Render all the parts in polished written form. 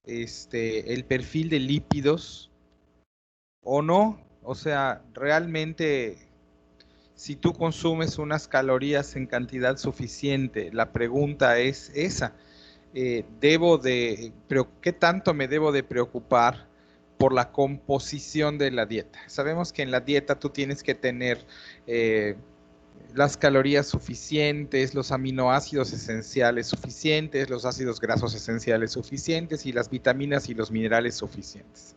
el perfil de lípidos o no. O sea, realmente, si tú consumes unas calorías en cantidad suficiente, la pregunta es esa. ¿Qué tanto me debo de preocupar por la composición de la dieta? Sabemos que en la dieta tú tienes que tener las calorías suficientes, los aminoácidos esenciales suficientes, los ácidos grasos esenciales suficientes y las vitaminas y los minerales suficientes.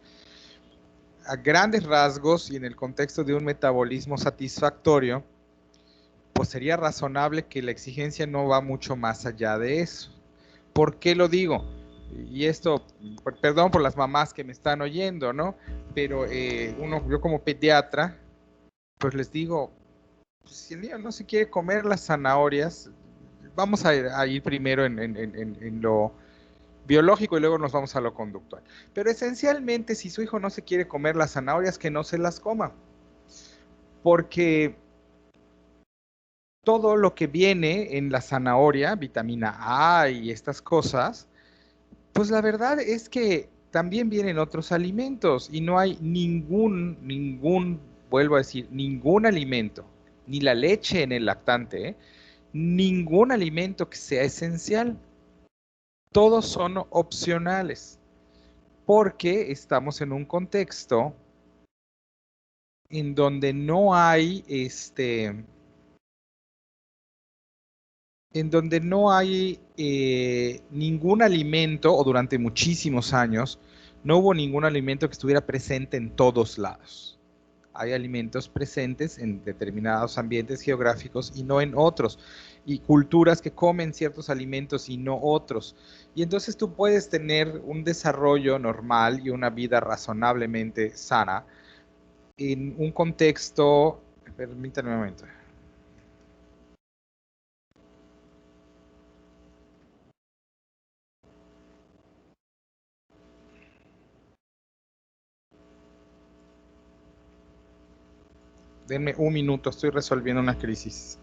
A grandes rasgos y en el contexto de un metabolismo satisfactorio, pues sería razonable que la exigencia no va mucho más allá de eso. ¿Por qué lo digo? Y esto, perdón por las mamás que me están oyendo, ¿no? Pero yo como pediatra, pues les digo, si el niño no se quiere comer las zanahorias, vamos a ir primero en lo biológico y luego nos vamos a lo conductual. Pero esencialmente, si su hijo no se quiere comer las zanahorias, que no se las coma. Porque todo lo que viene en la zanahoria, vitamina A y estas cosas, pues la verdad es que también vienen otros alimentos y no hay vuelvo a decir, ningún alimento, ni la leche en el lactante, ningún alimento que sea esencial. Todos son opcionales porque estamos en un contexto en donde no hay ningún alimento, o durante muchísimos años, no hubo ningún alimento que estuviera presente en todos lados. Hay alimentos presentes en determinados ambientes geográficos y no en otros, y culturas que comen ciertos alimentos y no otros. Y entonces tú puedes tener un desarrollo normal y una vida razonablemente sana en un contexto, permítanme un momento. Denme un minuto, estoy resolviendo una crisis.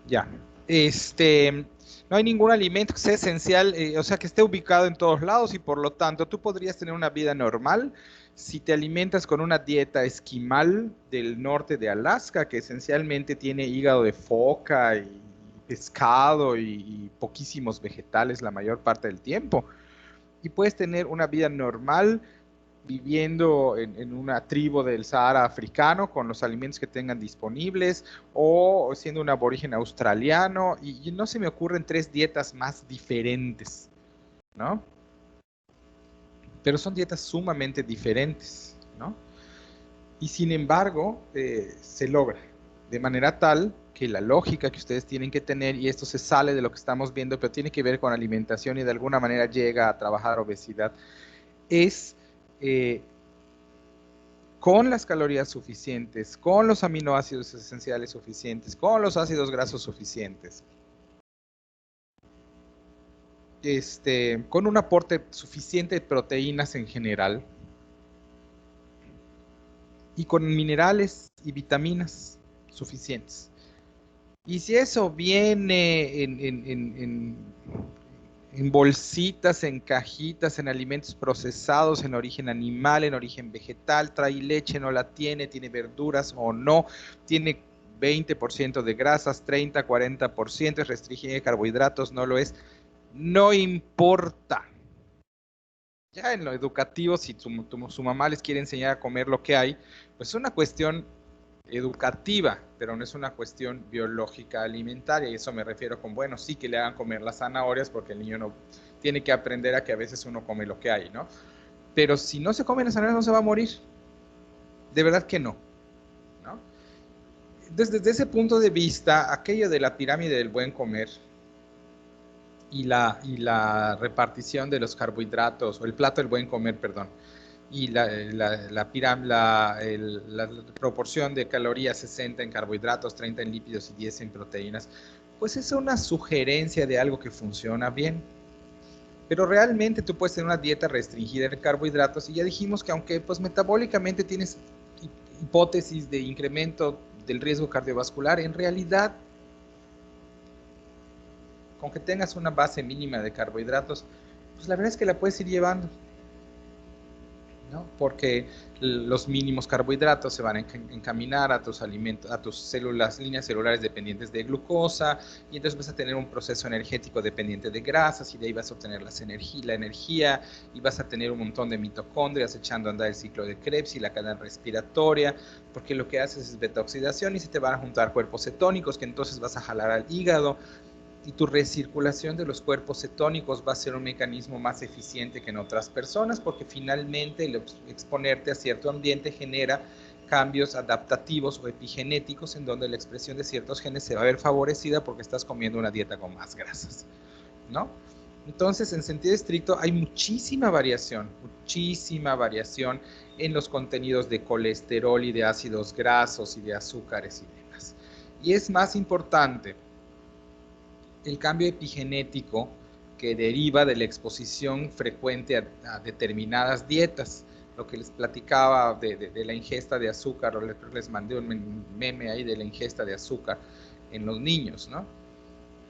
Ya. No hay ningún alimento que sea esencial, o sea, que esté ubicado en todos lados y por lo tanto tú podrías tener una vida normal si te alimentas con una dieta esquimal del norte de Alaska, que esencialmente tiene hígado de foca y pescado y poquísimos vegetales la mayor parte del tiempo. Y puedes tener una vida normal viviendo en una tribu del Sahara africano con los alimentos que tengan disponibles o siendo un aborigen australiano y no se me ocurren tres dietas más diferentes, ¿no? Pero son dietas sumamente diferentes, ¿no? Y sin embargo, se logra de manera tal que la lógica que ustedes tienen que tener, y esto se sale de lo que estamos viendo, pero tiene que ver con alimentación y de alguna manera llega a trabajar obesidad, es con las calorías suficientes, con los aminoácidos esenciales suficientes, con los ácidos grasos suficientes, con un aporte suficiente de proteínas en general y con minerales y vitaminas suficientes. Y si eso viene en bolsitas, en cajitas, en alimentos procesados, en origen animal, en origen vegetal, trae leche, no la tiene, tiene verduras o no, tiene 20% de grasas, 30, 40%, es restringido de carbohidratos, no lo es, no importa. Ya en lo educativo, si su mamá les quiere enseñar a comer lo que hay, pues es una cuestión educativa, pero no es una cuestión biológica alimentaria, y eso me refiero con, bueno, sí que le hagan comer las zanahorias porque el niño no tiene que aprender a que a veces uno come lo que hay, ¿no? Pero si no se comen las zanahorias no se va a morir, de verdad que no, ¿no? Desde ese punto de vista, aquello de la pirámide del buen comer y la repartición de los carbohidratos, o el plato del buen comer, perdón, y la proporción de calorías 60 en carbohidratos, 30 en lípidos y 10 en proteínas, pues es una sugerencia de algo que funciona bien. Pero realmente tú puedes tener una dieta restringida de carbohidratos y ya dijimos que aunque pues metabólicamente tienes hipótesis de incremento del riesgo cardiovascular, en realidad con que tengas una base mínima de carbohidratos, pues la verdad es que la puedes ir llevando, ¿no? Porque los mínimos carbohidratos se van a encaminar a tus alimentos, a tus células, líneas celulares dependientes de glucosa, y entonces vas a tener un proceso energético dependiente de grasas, y de ahí vas a obtener la energía, y vas a tener un montón de mitocondrias echando a andar el ciclo de Krebs y la cadena respiratoria, porque lo que haces es beta-oxidación y se te van a juntar cuerpos cetónicos, que entonces vas a jalar al hígado, y tu recirculación de los cuerpos cetónicos va a ser un mecanismo más eficiente que en otras personas, porque finalmente el exponerte a cierto ambiente genera cambios adaptativos o epigenéticos en donde la expresión de ciertos genes se va a ver favorecida porque estás comiendo una dieta con más grasas, ¿no? Entonces, en sentido estricto, hay muchísima variación en los contenidos de colesterol y de ácidos grasos y de azúcares y demás. Y es más importante el cambio epigenético que deriva de la exposición frecuente a determinadas dietas. Lo que les platicaba de la ingesta de azúcar, o les mandé un meme ahí de la ingesta de azúcar en los niños, ¿no?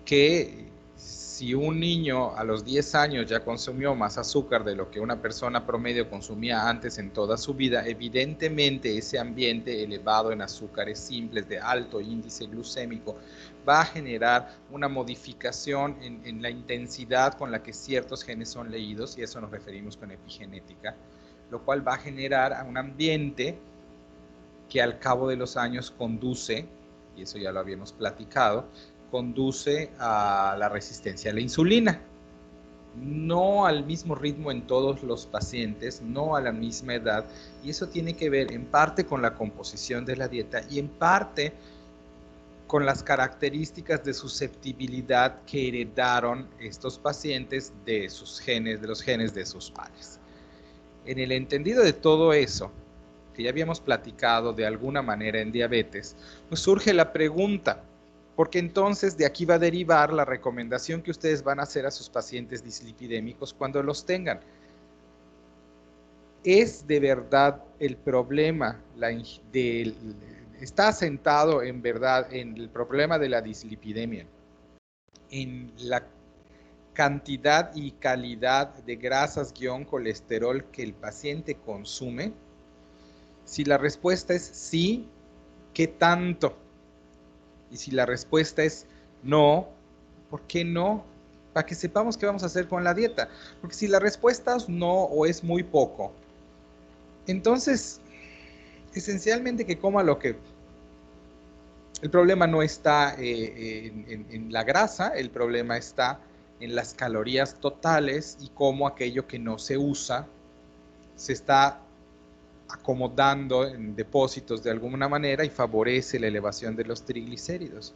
Que si un niño a los 10 años ya consumió más azúcar de lo que una persona promedio consumía antes en toda su vida, evidentemente ese ambiente elevado en azúcares simples de alto índice glucémico va a generar una modificación en la intensidad con la que ciertos genes son leídos, y eso nos referimos con epigenética, lo cual va a generar un ambiente que al cabo de los años conduce, y eso ya lo habíamos platicado, conduce a la resistencia a la insulina. No al mismo ritmo en todos los pacientes, no a la misma edad, y eso tiene que ver en parte con la composición de la dieta y en parte con las características de susceptibilidad que heredaron estos pacientes de sus genes, de los genes de sus padres. En el entendido de todo eso, que ya habíamos platicado de alguna manera en diabetes, pues surge la pregunta, porque entonces de aquí va a derivar la recomendación que ustedes van a hacer a sus pacientes dislipidémicos cuando los tengan. ¿Es de verdad el problema está asentado en verdad en el problema de la dislipidemia, en la cantidad y calidad de grasas-colesterol que el paciente consume? Si la respuesta es sí, ¿qué tanto? Y si la respuesta es no, ¿por qué no? Para que sepamos qué vamos a hacer con la dieta. Porque si la respuesta es no o es muy poco, entonces, esencialmente que coma lo que... El problema no está en la grasa, el problema está en las calorías totales y cómo aquello que no se usa se está acomodando en depósitos de alguna manera y favorece la elevación de los triglicéridos,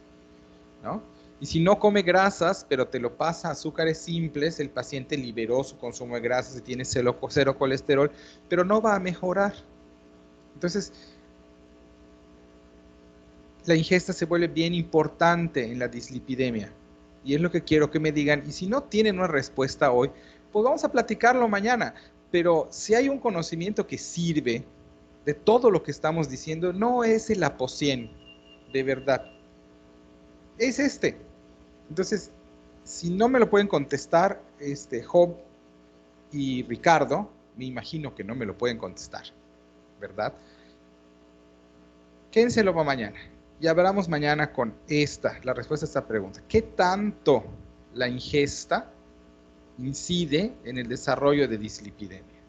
¿no? Y si no come grasas, pero te lo pasa a azúcares simples, el paciente liberó su consumo de grasas y tiene cero colesterol, pero no va a mejorar. Entonces, la ingesta se vuelve bien importante en la dislipidemia. Y es lo que quiero que me digan. Y si no tienen una respuesta hoy, pues vamos a platicarlo mañana. Pero si hay un conocimiento que sirve de todo lo que estamos diciendo, no es el ApoCien, de verdad. Es este. Entonces, si no me lo pueden contestar, Job y Ricardo, me imagino que no me lo pueden contestar, ¿verdad? Quédenselo para mañana. Y hablamos mañana con la respuesta a esta pregunta. ¿Qué tanto la ingesta incide en el desarrollo de dislipidemia?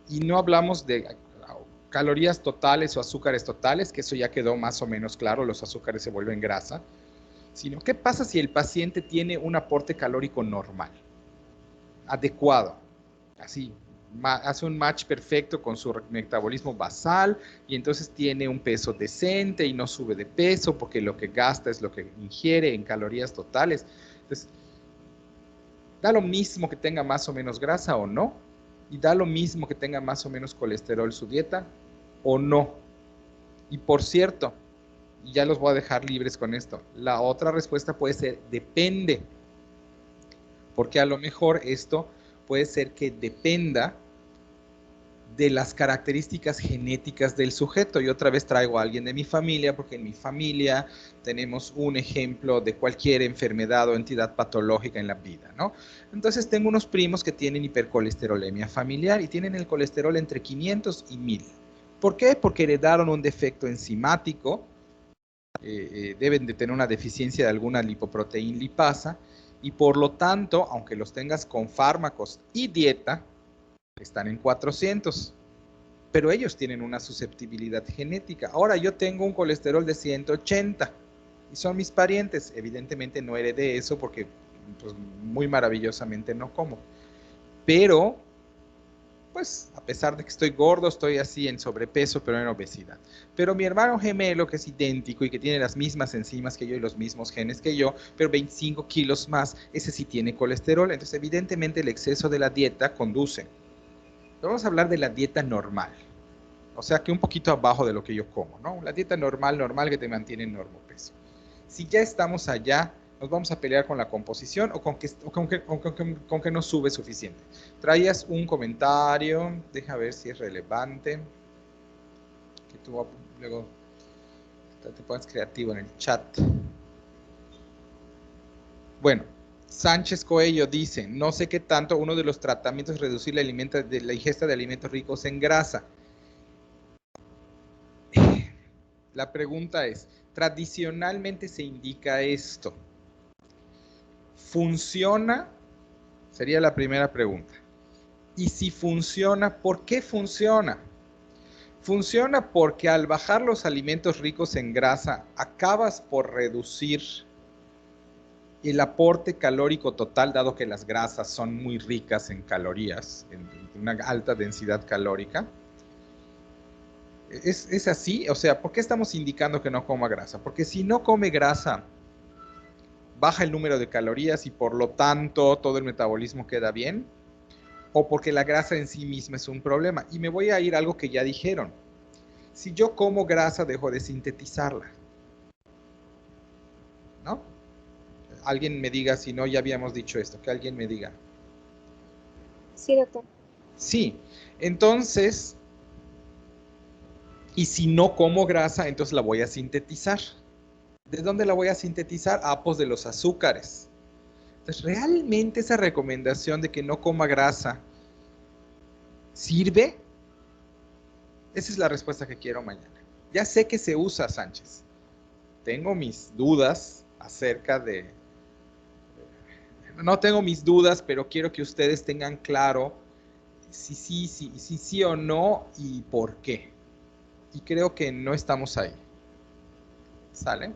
Y no hablamos de calorías totales o azúcares totales, que eso ya quedó más o menos claro, los azúcares se vuelven grasa, sino qué pasa si el paciente tiene un aporte calórico normal, adecuado, así, hace un match perfecto con su metabolismo basal y entonces tiene un peso decente y no sube de peso porque lo que gasta es lo que ingiere en calorías totales. Entonces, da lo mismo que tenga más o menos grasa o no, y da lo mismo que tenga más o menos colesterol su dieta o no. Y por cierto, ya los voy a dejar libres con esto, la otra respuesta puede ser depende, porque a lo mejor esto puede ser que dependa de las características genéticas del sujeto. Y otra vez traigo a alguien de mi familia, porque en mi familia tenemos un ejemplo de cualquier enfermedad o entidad patológica en la vida, ¿no? Entonces tengo unos primos que tienen hipercolesterolemia familiar y tienen el colesterol entre 500 y 1000. ¿Por qué? Porque heredaron un defecto enzimático, deben de tener una deficiencia de alguna lipoproteína lipasa, y por lo tanto, aunque los tengas con fármacos y dieta, están en 400, pero ellos tienen una susceptibilidad genética. Ahora yo tengo un colesterol de 180 y son mis parientes. Evidentemente no heredé eso porque pues, muy maravillosamente no como. Pero, pues, a pesar de que estoy gordo, estoy así en sobrepeso, pero en obesidad. Pero mi hermano gemelo, que es idéntico y que tiene las mismas enzimas que yo y los mismos genes que yo, pero 25 kilos más, ese sí tiene colesterol. Entonces, evidentemente el exceso de la dieta conduce. Vamos a hablar de la dieta normal. O sea que un poquito abajo de lo que yo como, ¿no? La dieta normal que te mantiene en peso. Si ya estamos allá, nos vamos a pelear con la composición o con que no sube suficiente. Traías un comentario, deja ver si es relevante, que tú luego te pones creativo en el chat. Bueno, Sánchez Coello dice, no sé qué tanto uno de los tratamientos es reducir la ingesta de alimentos ricos en grasa. La pregunta es, tradicionalmente se indica esto. ¿Funciona? Sería la primera pregunta. Y si funciona, ¿por qué funciona? Funciona porque al bajar los alimentos ricos en grasa, acabas por reducir el aporte calórico total, dado que las grasas son muy ricas en calorías, en una alta densidad calórica. ¿Es así? O sea, ¿por qué estamos indicando que no coma grasa? Porque si no come grasa, baja el número de calorías y por lo tanto todo el metabolismo queda bien, o porque la grasa en sí misma es un problema. Y me voy a ir a algo que ya dijeron. Si yo como grasa, dejo de sintetizarla, ¿no? Alguien me diga, si no, ya habíamos dicho esto, que alguien me diga. Sí, doctor. Sí, entonces, y si no como grasa, entonces la voy a sintetizar. ¿De dónde la voy a sintetizar? Ah, pues de los azúcares. Entonces, ¿realmente esa recomendación de que no coma grasa sirve? Esa es la respuesta que quiero mañana. Ya sé que se usa, Sánchez. Tengo mis dudas acerca de... No tengo mis dudas, pero quiero que ustedes tengan claro si sí o no y por qué. Y creo que no estamos ahí. ¿Sale?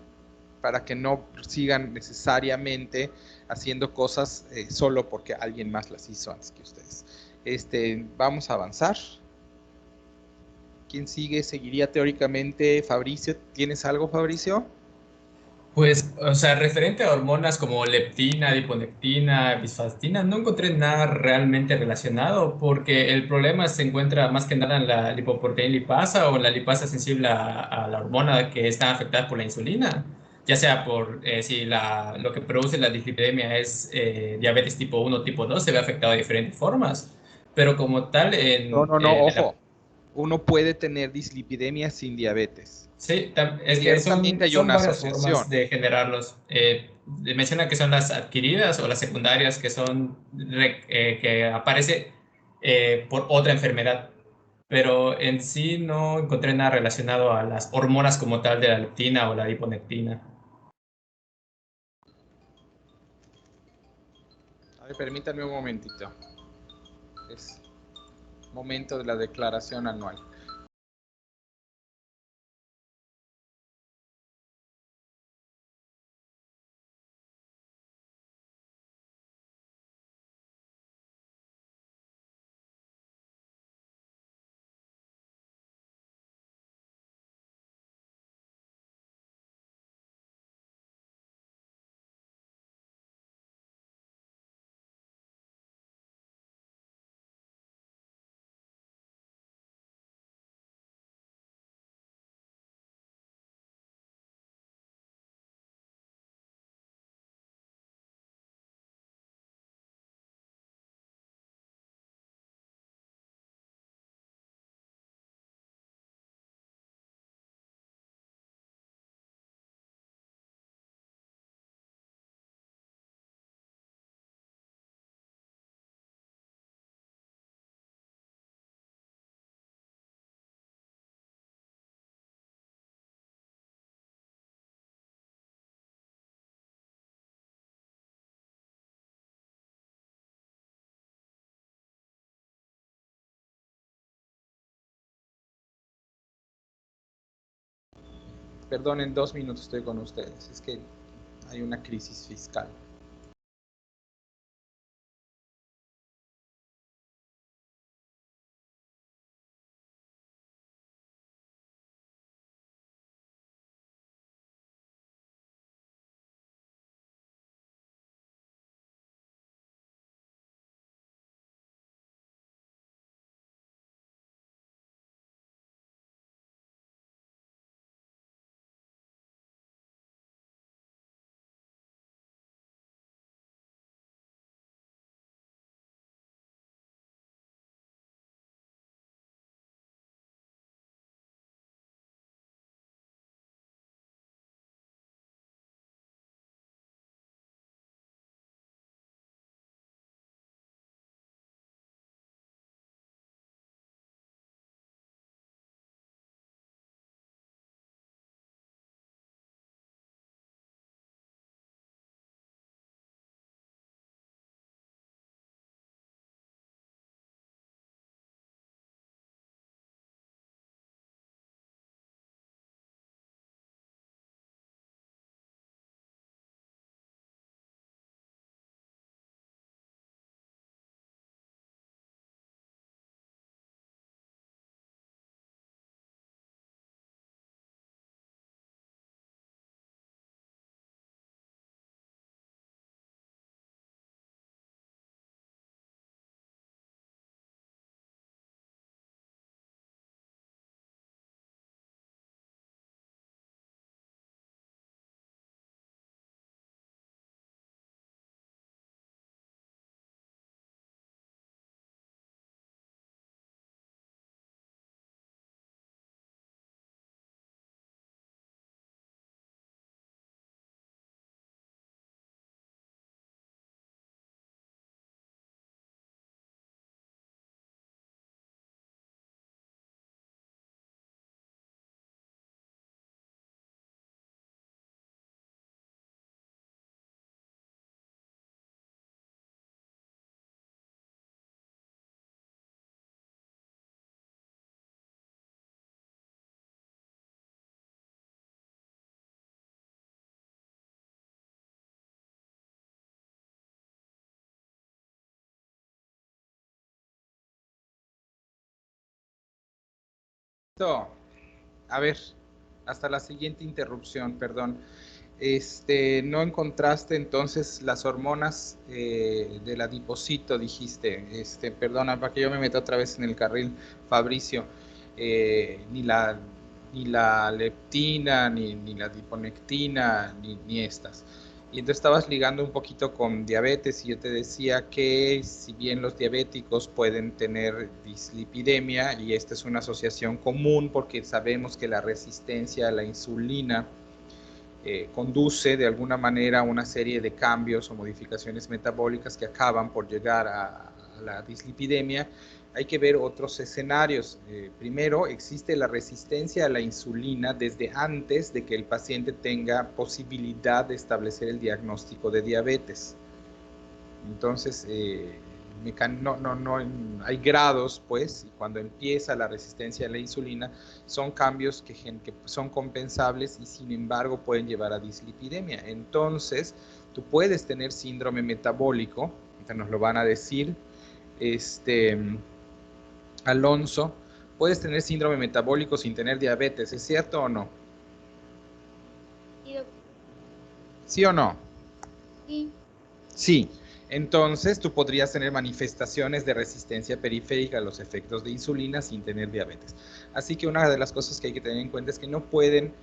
Para que no sigan necesariamente haciendo cosas solo porque alguien más las hizo antes que ustedes. Vamos a avanzar. ¿Quién sigue? Seguiría teóricamente Fabricio. ¿Tienes algo, Fabricio? Pues, o sea, referente a hormonas como leptina, adiponectina, bisfastina, no encontré nada realmente relacionado porque el problema se encuentra más que nada en la lipoproteína lipasa o en la lipasa sensible a la hormona que está afectada por la insulina, ya sea por si lo que produce la dislipidemia es diabetes tipo 1 o tipo 2, se ve afectado de diferentes formas, pero como tal No, en no, no, ojo. Uno puede tener dislipidemia sin diabetes. sí, es que Ciertamente hay son una varias formas asociación. de generarlos. Menciona que son las adquiridas o las secundarias que son que aparece por otra enfermedad, pero en sí no encontré nada relacionado a las hormonas como tal de la leptina o la adiponectina. A ver, permítanme un momentito. Es momento de la declaración anual. Perdón, en 2 minutos estoy con ustedes. Es que hay una crisis fiscal. Listo. A ver, hasta la siguiente interrupción, perdón. No encontraste entonces las hormonas del adipocito, dijiste. Perdona, para que yo me meta otra vez en el carril, Fabricio. Ni la leptina, ni la adiponectina, ni estas. Y entonces estabas ligando un poquito con diabetes y yo te decía que si bien los diabéticos pueden tener dislipidemia, y esta es una asociación común porque sabemos que la resistencia a la insulina conduce de alguna manera a una serie de cambios o modificaciones metabólicas que acaban por llegar a la dislipidemia, hay que ver otros escenarios. Primero, existe la resistencia a la insulina desde antes de que el paciente tenga posibilidad de establecer el diagnóstico de diabetes. Entonces, hay grados, pues, y cuando empieza la resistencia a la insulina, son cambios que son compensables y sin embargo pueden llevar a dislipidemia. Entonces, tú puedes tener síndrome metabólico, nos lo van a decir, Alonso, puedes tener síndrome metabólico sin tener diabetes, ¿es cierto o no? ¿Sí o no? Sí. Sí. Entonces, tú podrías tener manifestaciones de resistencia periférica a los efectos de insulina sin tener diabetes. Así que una de las cosas que hay que tener en cuenta es que no pueden,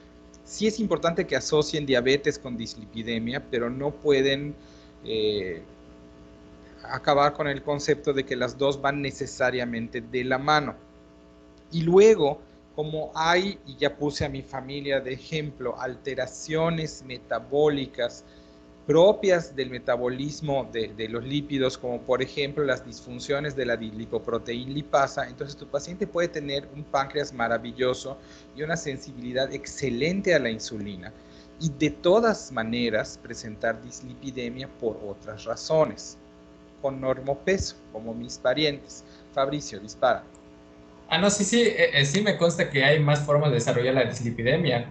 sí es importante que asocien diabetes con dislipidemia, pero no pueden acabar con el concepto de que las dos van necesariamente de la mano. Y luego, como hay, y ya puse a mi familia de ejemplo, alteraciones metabólicas propias del metabolismo de los lípidos, como por ejemplo las disfunciones de la lipoproteína lipasa, entonces tu paciente puede tener un páncreas maravilloso y una sensibilidad excelente a la insulina y de todas maneras presentar dislipidemia por otras razones, con normopeso, como mis parientes. Fabricio, dispara. No, sí, sí, sí me consta que hay más formas de desarrollar la dislipidemia.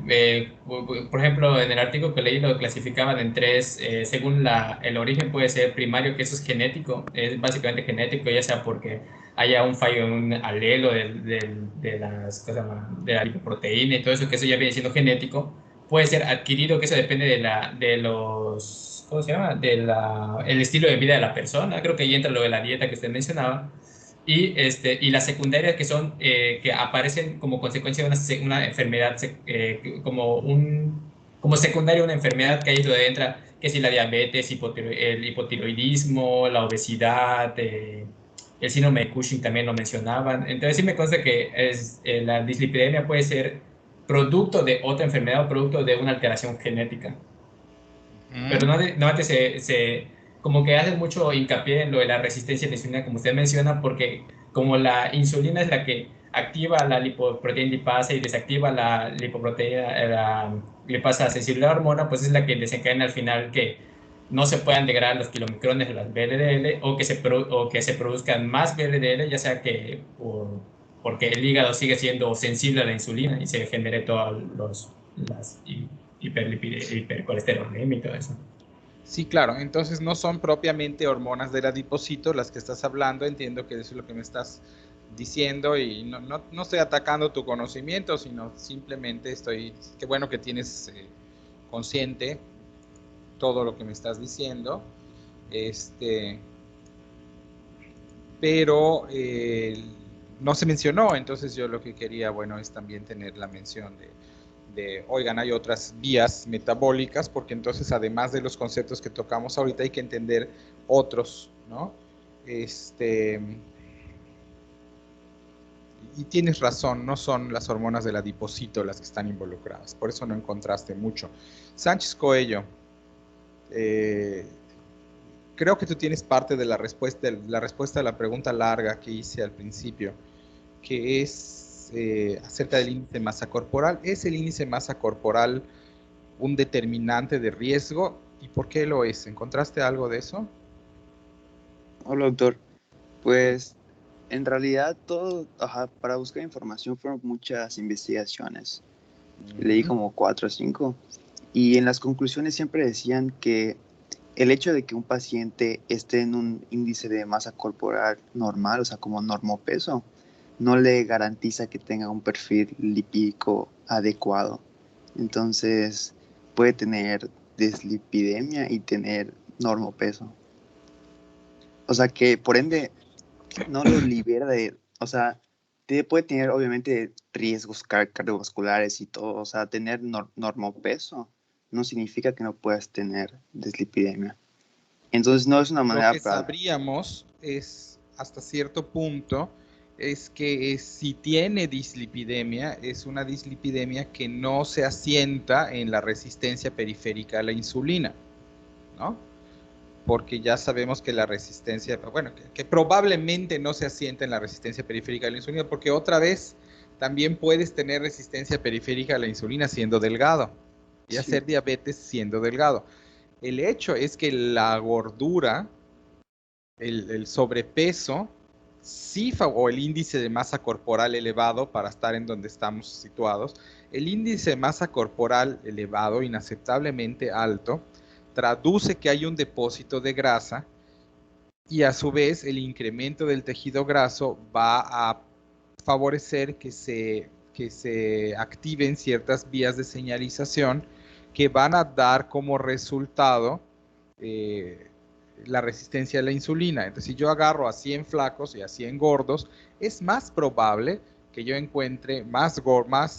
Por ejemplo, en el artículo que leí lo clasificaban en tres, según el origen puede ser primario, que eso es genético, es básicamente genético, ya sea porque haya un fallo en un alelo de las, ¿cómo se llama? De la lipoproteína y todo eso, que eso ya viene siendo genético. Puede ser adquirido, que eso depende de los, ¿cómo se llama? El estilo de vida de la persona. Creo que ahí entra lo de la dieta que usted mencionaba y las secundarias que son que aparecen como consecuencia de una enfermedad como secundaria a una enfermedad que ahí es donde entra que si la diabetes, el hipotiroidismo, la obesidad, el síndrome de Cushing también lo mencionaban. Entonces sí me consta que la dislipidemia puede ser producto de otra enfermedad o producto de una alteración genética. Pero no antes como que hacen mucho hincapié en lo de la resistencia a la insulina, como usted menciona, porque como la insulina es la que activa la lipoproteína lipasa y desactiva la lipoproteína, la lipasa sensible a la hormona, pues es la que desencadena al final que no se puedan degradar los kilomicrones de las VLDL o que se produzcan más VLDL, ya sea que porque el hígado sigue siendo sensible a la insulina y se genere todos las hipercolesterolemia y todo eso. Sí, claro. Entonces no son propiamente hormonas del adipocito las que estás hablando. Entiendo que eso es lo que me estás diciendo y no estoy atacando tu conocimiento, sino simplemente qué bueno que tienes consciente todo lo que me estás diciendo. Pero no se mencionó, entonces yo lo que quería, bueno, es también tener la mención oigan, hay otras vías metabólicas, porque entonces además de los conceptos que tocamos ahorita hay que entender otros, ¿no? Y tienes razón, no son las hormonas del adipocito las que están involucradas, por eso no encontraste mucho. Sánchez Coello, creo que tú tienes parte de la respuesta a la pregunta larga que hice al principio, que es acerca del índice de masa corporal. ¿Es el índice de masa corporal un determinante de riesgo? ¿Y por qué lo es? ¿Encontraste algo de eso? Hola, doctor. Pues en realidad para buscar información fueron muchas investigaciones. Leí como 4 o 5 y en las conclusiones siempre decían que el hecho de que un paciente esté en un índice de masa corporal normal, o sea, como normopeso, no le garantiza que tenga un perfil lipídico adecuado. Entonces, puede tener dislipidemia y tener normopeso. O sea, que por ende no lo libera o sea, puede tener obviamente riesgos cardiovasculares y todo. O sea, tener normopeso no significa que no puedas tener dislipidemia. Entonces no es una manera Lo que sabríamos es, hasta cierto punto, es que si tiene dislipidemia, es una dislipidemia que no se asienta en la resistencia periférica a la insulina, ¿no? Porque ya sabemos que la resistencia, bueno, que probablemente no se asienta en la resistencia periférica a la insulina, porque otra vez también puedes tener resistencia periférica a la insulina siendo delgado y hacer diabetes siendo delgado. El hecho es que la gordura, el sobrepeso, o el índice de masa corporal elevado para estar en donde estamos situados, el índice de masa corporal elevado, inaceptablemente alto, traduce que hay un depósito de grasa y a su vez el incremento del tejido graso va a favorecer que se activen ciertas vías de señalización que van a dar como resultado la resistencia a la insulina. Entonces, si yo agarro a 100 flacos y a 100 gordos, es más probable que yo encuentre más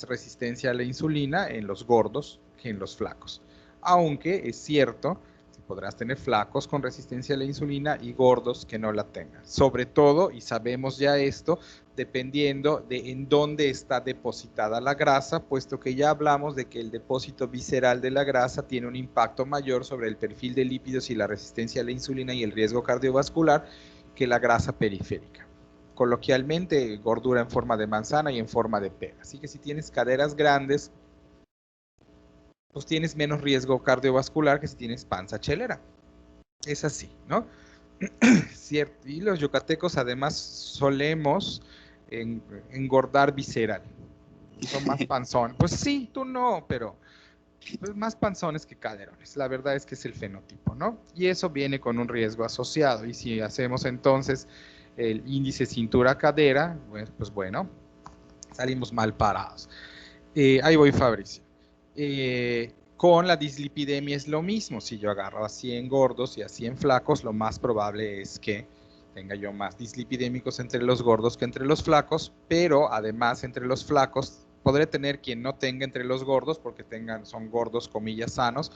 resistencia a la insulina en los gordos que en los flacos. Aunque es cierto, podrás tener flacos con resistencia a la insulina y gordos que no la tengan. Sobre todo, y sabemos ya esto, dependiendo de en dónde está depositada la grasa, puesto que ya hablamos de que el depósito visceral de la grasa tiene un impacto mayor sobre el perfil de lípidos y la resistencia a la insulina y el riesgo cardiovascular que la grasa periférica. Coloquialmente, gordura en forma de manzana y en forma de pera. Así que si tienes caderas grandes, pues tienes menos riesgo cardiovascular que si tienes panza chelera. Es así, ¿no? Cierto. Y los yucatecos además solemos engordar visceral. Son más panzones. Pues sí, tú no, pero pues más panzones que caderones. La verdad es que es el fenotipo, ¿no? Y eso viene con un riesgo asociado. Y si hacemos entonces el índice cintura-cadera, pues bueno, salimos mal parados. Ahí voy, Fabricio. Con la dislipidemia es lo mismo. Si yo agarro a 100 gordos y a 100 flacos, lo más probable es que tenga yo más dislipidémicos entre los gordos que entre los flacos, pero además entre los flacos podré tener quien no tenga entre los gordos porque son gordos, comillas, sanos,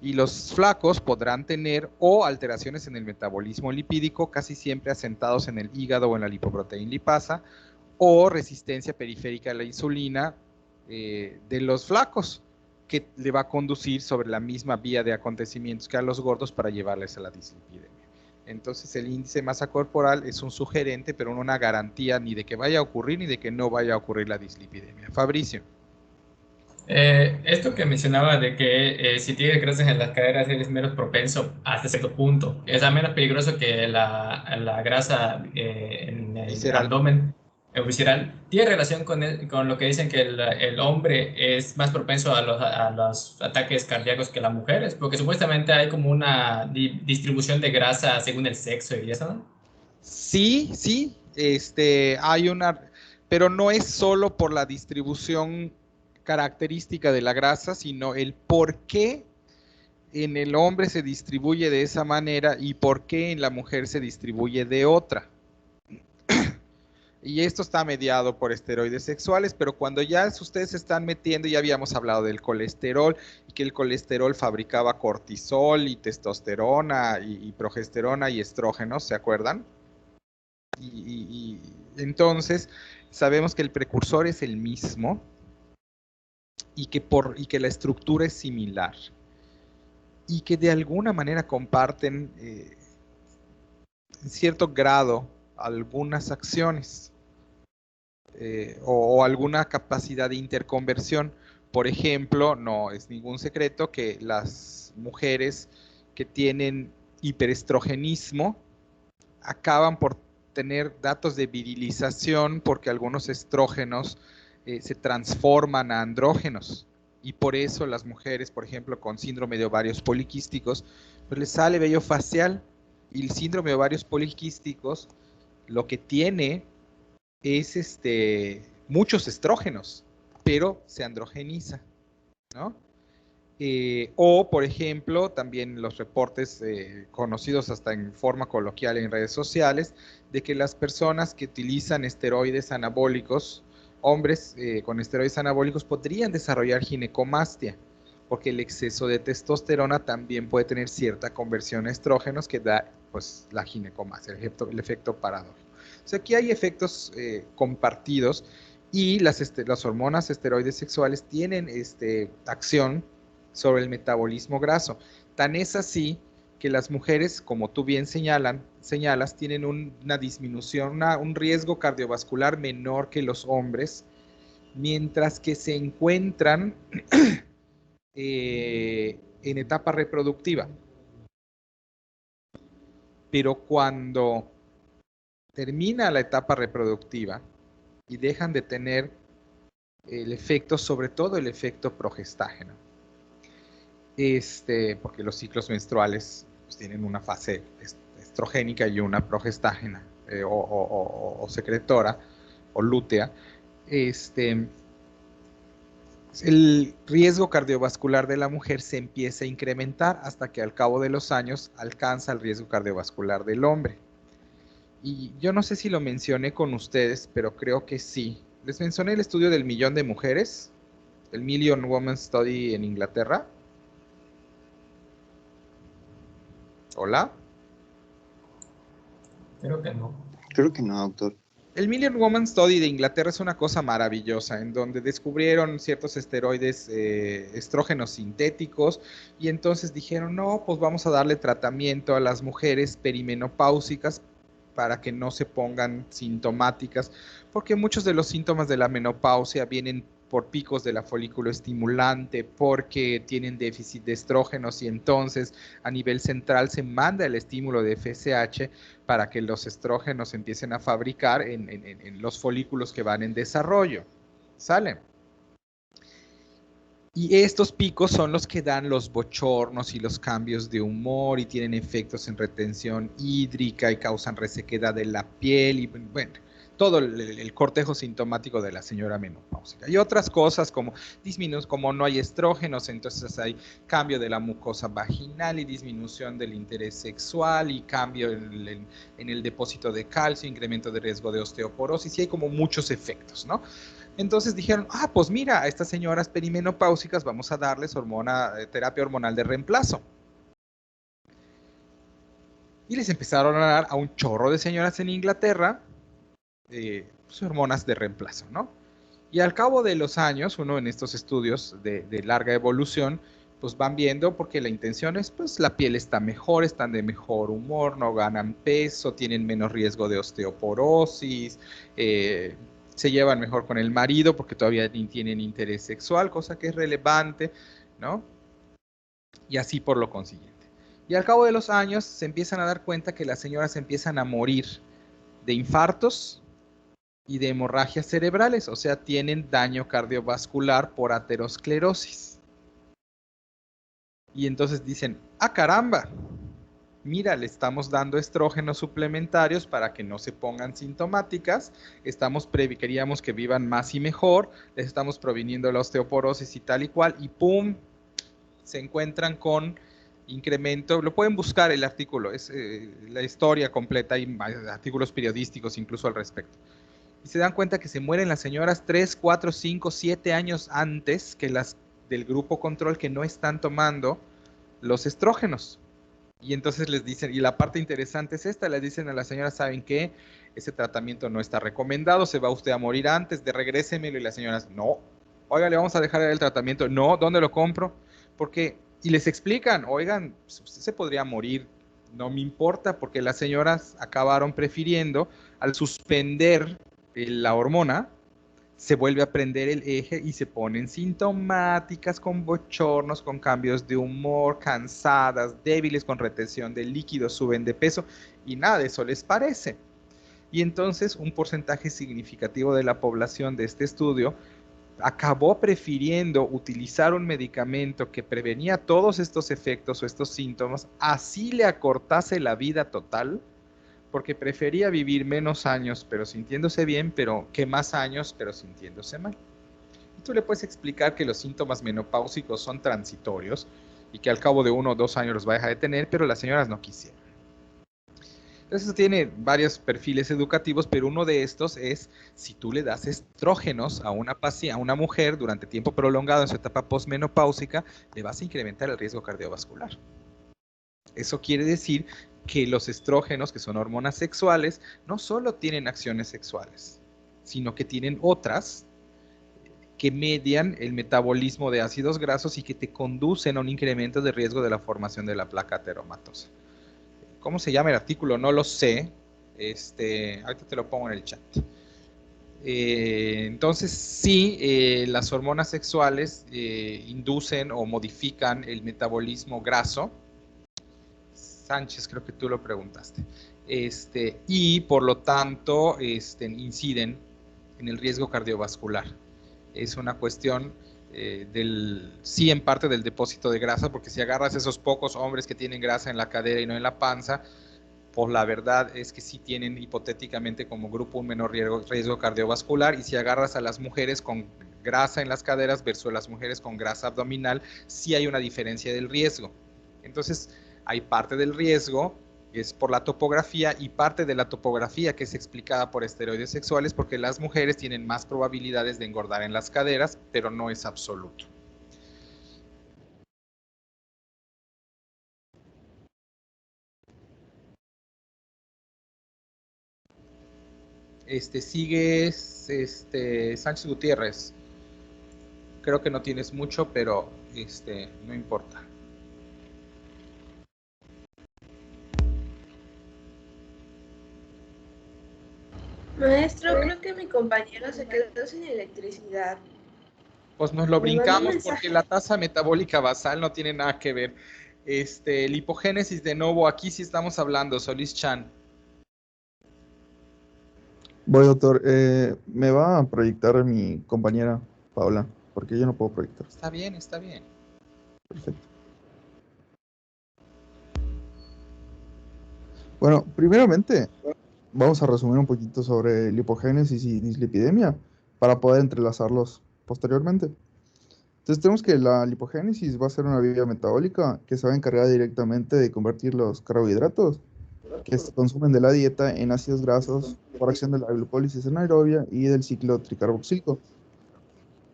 y los flacos podrán tener o alteraciones en el metabolismo lipídico, casi siempre asentados en el hígado o en la lipoproteína lipasa, o resistencia periférica a la insulina de los flacos, que le va a conducir sobre la misma vía de acontecimientos que a los gordos para llevarles a la dislipidemia. Entonces el índice de masa corporal es un sugerente, pero no una garantía ni de que vaya a ocurrir ni de que no vaya a ocurrir la dislipidemia. Fabricio. Esto que mencionaba de que si tienes grasas en las caderas eres menos propenso hasta cierto punto. Es menos peligroso que la grasa en el Visceral. abdomen visceral. ¿Tiene relación con lo que dicen que el hombre es más propenso a los ataques cardíacos que las mujeres? Porque supuestamente hay como una distribución de grasa según el sexo y eso, ¿no? Sí, sí, hay una, pero no es solo por la distribución característica de la grasa, sino el por qué en el hombre se distribuye de esa manera y por qué en la mujer se distribuye de otra. Y esto está mediado por esteroides sexuales, pero cuando ya ustedes se están metiendo, ya habíamos hablado del colesterol y que el colesterol fabricaba cortisol y testosterona y progesterona y estrógenos, ¿se acuerdan? Y entonces sabemos que el precursor es el mismo y que la estructura es similar y que de alguna manera comparten en cierto grado algunas acciones o alguna capacidad de interconversión. Por ejemplo, no es ningún secreto que las mujeres que tienen hiperestrogenismo acaban por tener datos de virilización porque algunos estrógenos se transforman a andrógenos y por eso las mujeres, por ejemplo, con síndrome de ovarios poliquísticos, pues les sale vello facial y el síndrome de ovarios poliquísticos lo que tiene es muchos estrógenos, pero se androgeniza, ¿no? O, por ejemplo, también los reportes conocidos hasta en forma coloquial en redes sociales, de que las personas que utilizan esteroides anabólicos, hombres con esteroides anabólicos, podrían desarrollar ginecomastia, porque el exceso de testosterona también puede tener cierta conversión a estrógenos que da pues, la ginecomastia, el efecto paradójico. O sea, aquí hay efectos compartidos y las hormonas esteroides sexuales tienen acción sobre el metabolismo graso. Tan es así que las mujeres, como tú bien señalas, tienen una disminución, un riesgo cardiovascular menor que los hombres, mientras que se encuentran en etapa reproductiva. Pero cuando termina la etapa reproductiva y dejan de tener el efecto, sobre todo el efecto progestágeno, porque los ciclos menstruales pues, tienen una fase estrogénica y una progestágena o secretora o lútea, el riesgo cardiovascular de la mujer se empieza a incrementar hasta que al cabo de los años alcanza el riesgo cardiovascular del hombre. Y yo no sé si lo mencioné con ustedes, pero creo que sí. Les mencioné el estudio del 1.000.000 de mujeres, el Million Women Study en Inglaterra. ¿Hola? Creo que no. Creo que no, doctor. El Million Woman Study de Inglaterra es una cosa maravillosa, en donde descubrieron ciertos esteroides estrógenos sintéticos y entonces dijeron, no, pues vamos a darle tratamiento a las mujeres perimenopáusicas para que no se pongan sintomáticas, porque muchos de los síntomas de la menopausia vienen por picos de la folículo estimulante, porque tienen déficit de estrógenos y entonces a nivel central se manda el estímulo de FSH para que los estrógenos empiecen a fabricar en los folículos que van en desarrollo. ¿Sale? Y estos picos son los que dan los bochornos y los cambios de humor y tienen efectos en retención hídrica y causan resequedad de la piel y bueno, todo el cortejo sintomático de la señora menopáusica. Y otras cosas como como no hay estrógenos, entonces hay cambio de la mucosa vaginal y disminución del interés sexual y cambio en el depósito de calcio, incremento de riesgo de osteoporosis y hay como muchos efectos, ¿no? Entonces dijeron, pues mira, a estas señoras perimenopáusicas vamos a darles terapia hormonal de reemplazo. Y les empezaron a dar a un chorro de señoras en Inglaterra hormonas de reemplazo, ¿no? Y al cabo de los años, uno en estos estudios de larga evolución, pues van viendo porque la intención es, pues la piel está mejor, están de mejor humor, no ganan peso, tienen menos riesgo de osteoporosis, se llevan mejor con el marido porque todavía tienen interés sexual, cosa que es relevante, ¿no? Y así por lo consiguiente. Y al cabo de los años se empiezan a dar cuenta que las señoras empiezan a morir de infartos y de hemorragias cerebrales, o sea, tienen daño cardiovascular por aterosclerosis. Y entonces dicen, caramba, mira, le estamos dando estrógenos suplementarios para que no se pongan sintomáticas, queríamos que vivan más y mejor, les estamos proviniendo la osteoporosis y tal y cual, y ¡pum! Se encuentran con incremento, lo pueden buscar el artículo, es la historia completa, hay artículos periodísticos incluso al respecto. Y se dan cuenta que se mueren las señoras 3, 4, 5, 7 años antes que las del grupo control que no están tomando los estrógenos. Y entonces les dicen, y la parte interesante es esta, les dicen a las señoras, ¿saben qué? Ese tratamiento no está recomendado, se va usted a morir antes, regrésemelo. Y las señoras, no. Oiga, le vamos a dejar el tratamiento. No, ¿dónde lo compro? Porque, y les explican, oigan, usted se podría morir, no me importa, porque las señoras acabaron prefiriendo, al suspender la hormona, se vuelve a prender el eje y se ponen sintomáticas, con bochornos, con cambios de humor, cansadas, débiles, con retención de líquidos, suben de peso y nada de eso les parece. Y entonces un porcentaje significativo de la población de este estudio acabó prefiriendo utilizar un medicamento que prevenía todos estos efectos o estos síntomas, así le acortase la vida total, porque prefería vivir menos años pero sintiéndose bien, pero que más años pero sintiéndose mal. Y tú le puedes explicar que los síntomas menopáusicos son transitorios y que al cabo de 1 o 2 años los va a dejar de tener, pero las señoras no quisieron. Entonces tiene varios perfiles educativos, pero uno de estos es si tú le das estrógenos a una mujer durante tiempo prolongado en su etapa postmenopáusica, le vas a incrementar el riesgo cardiovascular. Eso quiere decir que los estrógenos, que son hormonas sexuales, no solo tienen acciones sexuales, sino que tienen otras que median el metabolismo de ácidos grasos y que te conducen a un incremento de riesgo de la formación de la placa ateromatosa. ¿Cómo se llama el artículo? No lo sé. Ahorita te lo pongo en el chat. Entonces, sí, las hormonas sexuales inducen o modifican el metabolismo graso. Sánchez, creo que tú lo preguntaste. Y por lo tanto, inciden en el riesgo cardiovascular. Es una cuestión sí, en parte del depósito de grasa, porque si agarras esos pocos hombres que tienen grasa en la cadera y no en la panza, pues la verdad es que sí tienen hipotéticamente como grupo un menor riesgo cardiovascular, y si agarras a las mujeres con grasa en las caderas versus las mujeres con grasa abdominal, sí hay una diferencia del riesgo. Entonces, hay parte del riesgo que es por la topografía y parte de la topografía que es explicada por esteroides sexuales, porque las mujeres tienen más probabilidades de engordar en las caderas, pero no es absoluto. Sigues, Sánchez Gutiérrez. Creo que no tienes mucho, pero no importa. Maestro, creo que mi compañero se quedó sin electricidad. Pues nos lo Me mandó un brincamos mensaje. porque la tasa metabólica basal no tiene nada que ver. Lipogénesis de novo, aquí sí estamos hablando, Solís Chan. Voy, doctor. Me va a proyectar mi compañera Paula, porque yo no puedo proyectar. Está bien, está bien. Perfecto. Bueno, primeramente, vamos a resumir un poquito sobre lipogénesis y dislipidemia para poder entrelazarlos posteriormente. Entonces tenemos que la lipogénesis va a ser una vía metabólica que se va a encargar directamente de convertir los carbohidratos que se consumen de la dieta en ácidos grasos por acción de la glucólisis anaerobia y del ciclo tricarboxílico.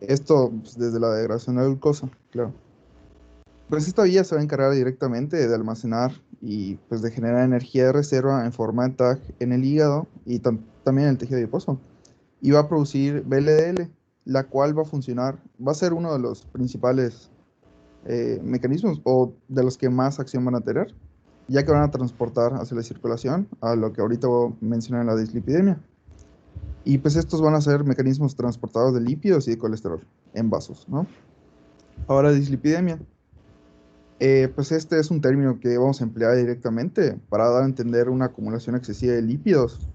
Esto pues, desde la degradación de la glucosa, claro. Pues esta vía se va a encargar directamente de almacenar y pues de generar energía de reserva en forma de TAG en el hígado y también en el tejido adiposo. Y va a producir VLDL, la cual va a funcionar, va a ser uno de los principales mecanismos o de los que más acción van a tener, ya que van a transportar hacia la circulación a lo que ahorita voy a mencionar en la dislipidemia. Y pues estos van a ser mecanismos transportados de lípidos y de colesterol en vasos, ¿no? Ahora dislipidemia. Pues este es un término que vamos a emplear directamente para dar a entender una acumulación excesiva de lípidos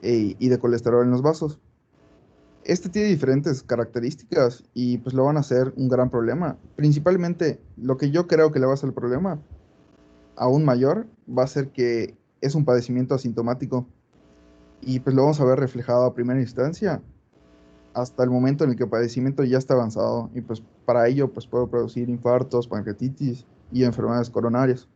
y de colesterol en los vasos. Este tiene diferentes características y pues lo van a hacer un gran problema. Principalmente lo que yo creo que le va a hacer el problema aún mayor va a ser que es un padecimiento asintomático y pues lo vamos a ver reflejado a primera instancia hasta el momento en el que el padecimiento ya está avanzado y pues para ello pues puede producir infartos, pancreatitis y enfermedades coronarias.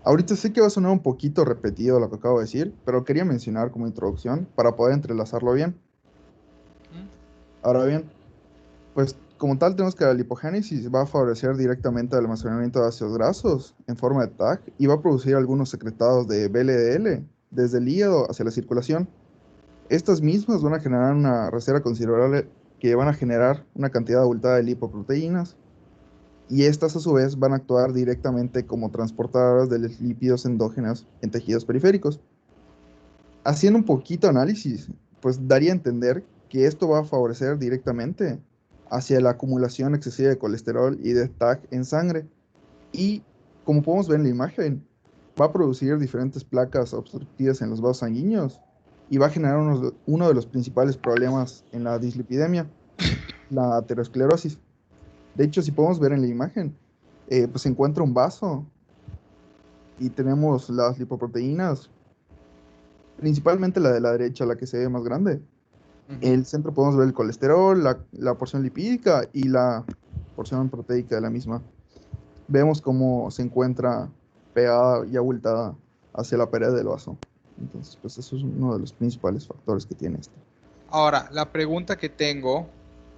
Ahorita sé que va a sonar un poquito repetido lo que acabo de decir, pero quería mencionar como introducción para poder entrelazarlo bien. Ahora bien, pues como tal tenemos que la lipogénesis va a favorecer directamente el almacenamiento de ácidos grasos en forma de TAG y va a producir algunos secretados de VLDL desde el hígado hacia la circulación. Estas mismas van a generar una reserva considerable que van a generar una cantidad abultada de lipoproteínas y estas a su vez van a actuar directamente como transportadoras de los lípidos endógenos en tejidos periféricos. Haciendo un poquito de análisis, pues daría a entender que esto va a favorecer directamente hacia la acumulación excesiva de colesterol y de TAG en sangre. Y como podemos ver en la imagen, va a producir diferentes placas obstructivas en los vasos sanguíneos y va a generar uno de los principales problemas en la dislipidemia, la aterosclerosis. De hecho, si podemos ver en la imagen, pues se encuentra un vaso y tenemos las lipoproteínas, principalmente la de la derecha, la que se ve más grande. En el centro podemos ver el colesterol, la porción lipídica y la porción proteica de la misma. Vemos cómo se encuentra pegada y abultada hacia la pared del vaso. Entonces, pues eso es uno de los principales factores que tiene esto. Ahora, la pregunta que tengo,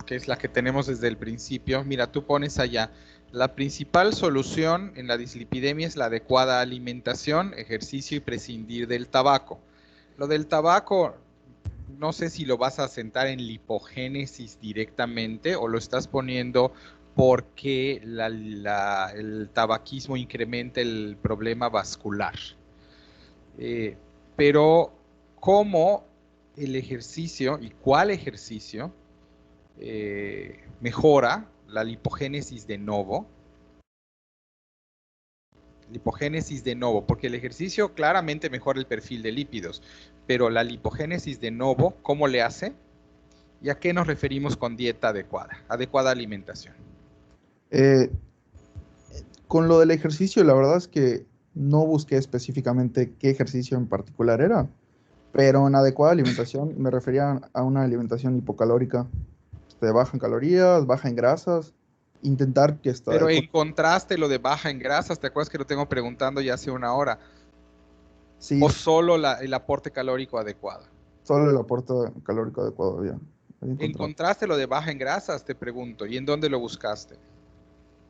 que es la que tenemos desde el principio, mira, tú pones allá, la principal solución en la dislipidemia es la adecuada alimentación, ejercicio y prescindir del tabaco. Lo del tabaco, no sé si lo vas a sentar en lipogénesis directamente o lo estás poniendo porque el tabaquismo incrementa el problema vascular. Pero, ¿cómo el ejercicio y cuál ejercicio mejora la lipogénesis de novo? Lipogénesis de novo, porque el ejercicio claramente mejora el perfil de lípidos, pero la lipogénesis de novo, ¿cómo le hace? ¿Y a qué nos referimos con dieta adecuada? Adecuada alimentación. Con lo del ejercicio, la verdad es que no busqué específicamente qué ejercicio en particular era, pero en adecuada alimentación me refería a una alimentación hipocalórica, baja en calorías, baja en grasas, intentar que esta... Pero encontraste lo de baja en grasas, ¿te acuerdas que lo tengo preguntando ya hace una hora? Sí, ¿O solo el aporte calórico adecuado? solo el aporte calórico adecuado había encontrado. ¿Encontraste lo de baja en grasas, te pregunto? ¿Y en dónde lo buscaste?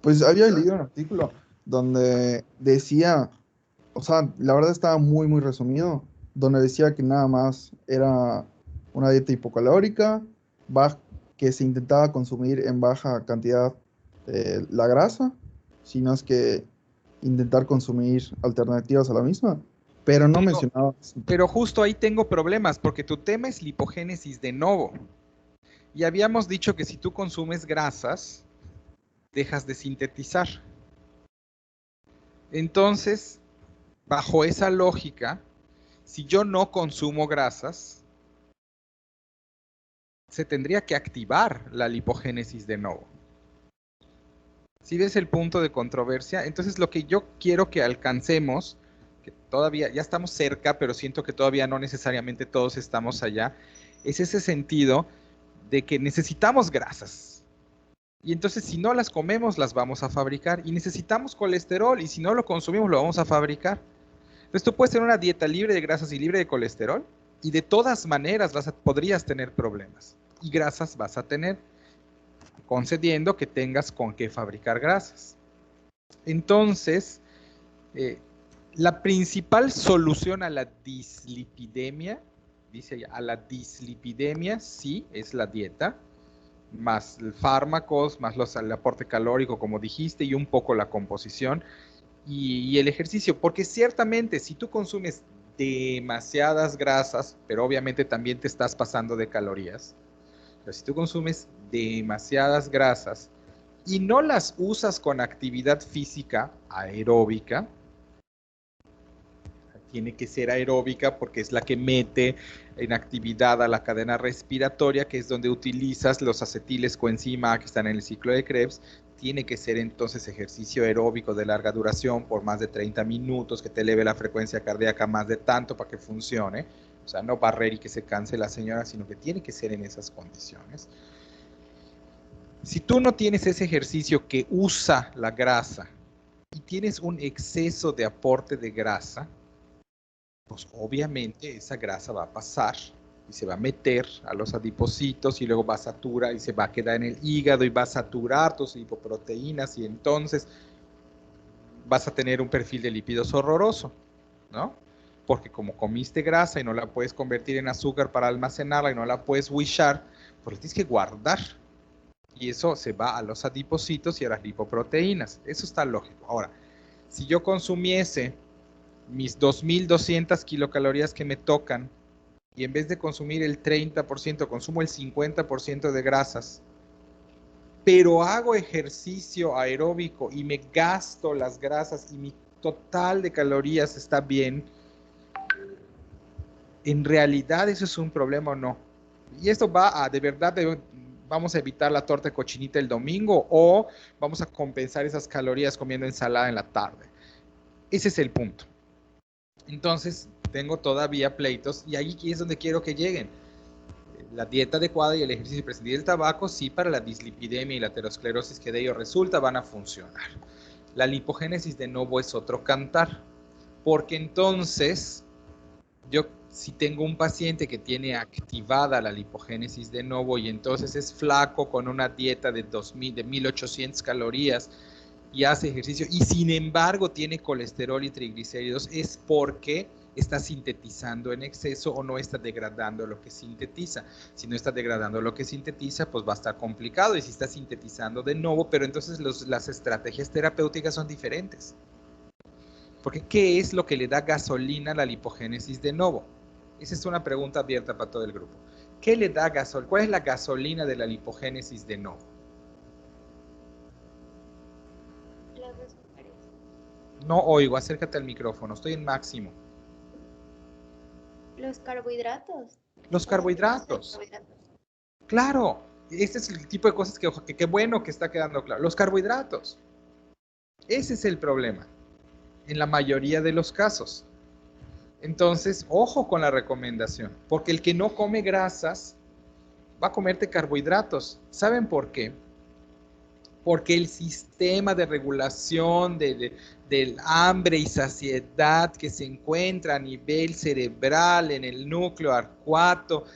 Pues había leído un artículo donde decía, o sea, la verdad estaba muy, muy resumido, donde decía que nada más era una dieta hipocalórica, que se intentaba consumir en baja cantidad la grasa, sino es que intentar consumir alternativas a la misma, pero no mencionaba... Pero justo ahí tengo problemas, porque tu tema es lipogénesis de novo. Y habíamos dicho que si tú consumes grasas, dejas de sintetizar. Entonces, bajo esa lógica, si yo no consumo grasas, se tendría que activar la lipogénesis de novo. ¿Sí ves el punto de controversia? Entonces, lo que yo quiero que alcancemos, que todavía ya estamos cerca, pero siento que todavía no necesariamente todos estamos allá, es ese sentido de que necesitamos grasas. Y entonces, si no las comemos, las vamos a fabricar. Y necesitamos colesterol, y si no lo consumimos, lo vamos a fabricar. Entonces, tú puedes tener una dieta libre de grasas y libre de colesterol, y de todas maneras podrías tener problemas. Y grasas vas a tener, concediendo que tengas con qué fabricar grasas. Entonces, la principal solución a la dislipidemia, dice a la dislipidemia, sí, es la dieta, más fármacos, más el aporte calórico, como dijiste, y un poco la composición y el ejercicio, porque ciertamente si tú consumes demasiadas grasas, pero obviamente también te estás pasando de calorías, pero si tú consumes demasiadas grasas y no las usas con actividad física aeróbica, tiene que ser aeróbica porque es la que mete en actividad a la cadena respiratoria, que es donde utilizas los acetiles coenzima que están en el ciclo de Krebs. Tiene que ser entonces ejercicio aeróbico de larga duración por más de 30 minutos, que te eleve la frecuencia cardíaca más de tanto para que funcione. O sea, no barrer y que se canse la señora, sino que tiene que ser en esas condiciones. Si tú no tienes ese ejercicio que usa la grasa y tienes un exceso de aporte de grasa, pues obviamente esa grasa va a pasar y se va a meter a los adipocitos y luego va a saturar y se va a quedar en el hígado y va a saturar tus lipoproteínas y entonces vas a tener un perfil de lípidos horroroso, ¿no? Porque como comiste grasa y no la puedes convertir en azúcar para almacenarla y no la puedes wishar, pues la tienes que guardar. Y eso se va a los adipocitos y a las lipoproteínas. Eso está lógico. Ahora, si yo consumiese mis 2.200 kilocalorías que me tocan y en vez de consumir el 30%, consumo el 50% de grasas, pero hago ejercicio aeróbico y me gasto las grasas y mi total de calorías está bien, ¿en realidad eso es un problema o no? Y esto va a, de verdad, vamos a evitar la torta de cochinita el domingo o vamos a compensar esas calorías comiendo ensalada en la tarde. Ese es el punto. Entonces, tengo todavía pleitos y ahí es donde quiero que lleguen. La dieta adecuada y el ejercicio y prescindir del tabaco, sí, para la dislipidemia y la aterosclerosis que de ello resulta, van a funcionar. La lipogénesis de novo es otro cantar, porque entonces, yo si tengo un paciente que tiene activada la lipogénesis de novo y entonces es flaco con una dieta de 1.800 calorías, y hace ejercicio y sin embargo tiene colesterol y triglicéridos, es porque está sintetizando en exceso o no está degradando lo que sintetiza. Si no está degradando lo que sintetiza, pues va a estar complicado, y si está sintetizando de nuevo, pero entonces las estrategias terapéuticas son diferentes. Porque ¿qué es lo que le da gasolina a la lipogénesis de novo? Esa es una pregunta abierta para todo el grupo. ¿Qué le da gasolina? ¿Cuál es la gasolina de la lipogénesis de novo? No oigo, acércate al micrófono, estoy en máximo. Los carbohidratos. Los carbohidratos. Claro, este es el tipo de cosas que qué bueno que está quedando claro. Los carbohidratos. Ese es el problema, en la mayoría de los casos. Entonces, ojo con la recomendación, porque el que no come grasas va a comerte carbohidratos. ¿Saben por qué? Porque el sistema de regulación del hambre y saciedad que se encuentra a nivel cerebral en el núcleo arcuato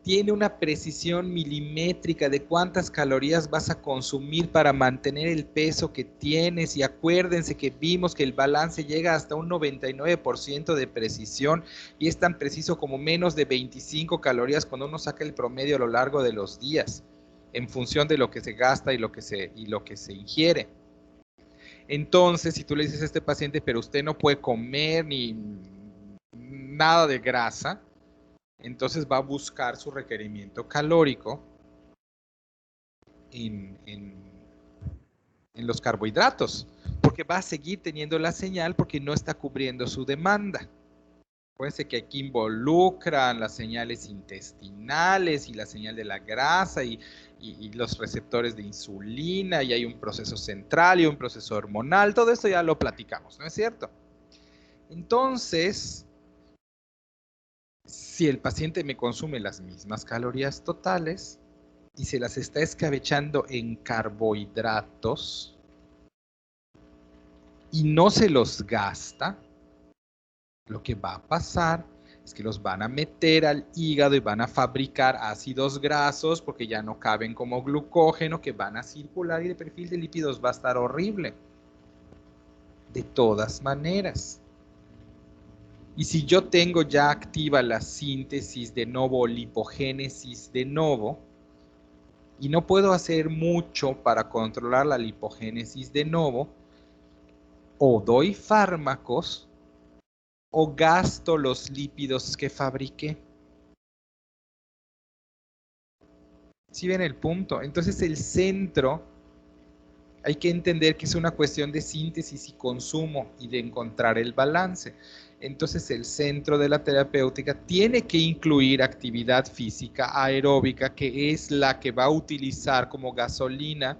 tiene una precisión milimétrica de cuántas calorías vas a consumir para mantener el peso que tienes. Y acuérdense que vimos que el balance llega hasta un 99% de precisión y es tan preciso como menos de 25 calorías cuando uno saca el promedio a lo largo de los días, en función de lo que se gasta y lo que se ingiere. Entonces, si tú le dices a este paciente, pero usted no puede comer ni nada de grasa, entonces va a buscar su requerimiento calórico en los carbohidratos, porque va a seguir teniendo la señal porque no está cubriendo su demanda. Acuérdense que aquí involucran las señales intestinales y la señal de la grasa y los receptores de insulina, y hay un proceso central y un proceso hormonal. Todo esto ya lo platicamos, ¿no es cierto? Entonces, si el paciente me consume las mismas calorías totales y se las está escabechando en carbohidratos y no se los gasta, lo que va a pasar es que los van a meter al hígado y van a fabricar ácidos grasos porque ya no caben como glucógeno, que van a circular, y el perfil de lípidos va a estar horrible. De todas maneras. Y si yo tengo ya activa la síntesis de novo, lipogénesis de novo, y no puedo hacer mucho para controlar la lipogénesis de novo, o doy fármacos o gasto los lípidos que fabriqué. ¿Sí ven el punto? Entonces el centro, hay que entender que es una cuestión de síntesis y consumo y de encontrar el balance. Entonces el centro de la terapéutica tiene que incluir actividad física aeróbica, que es la que va a utilizar como gasolina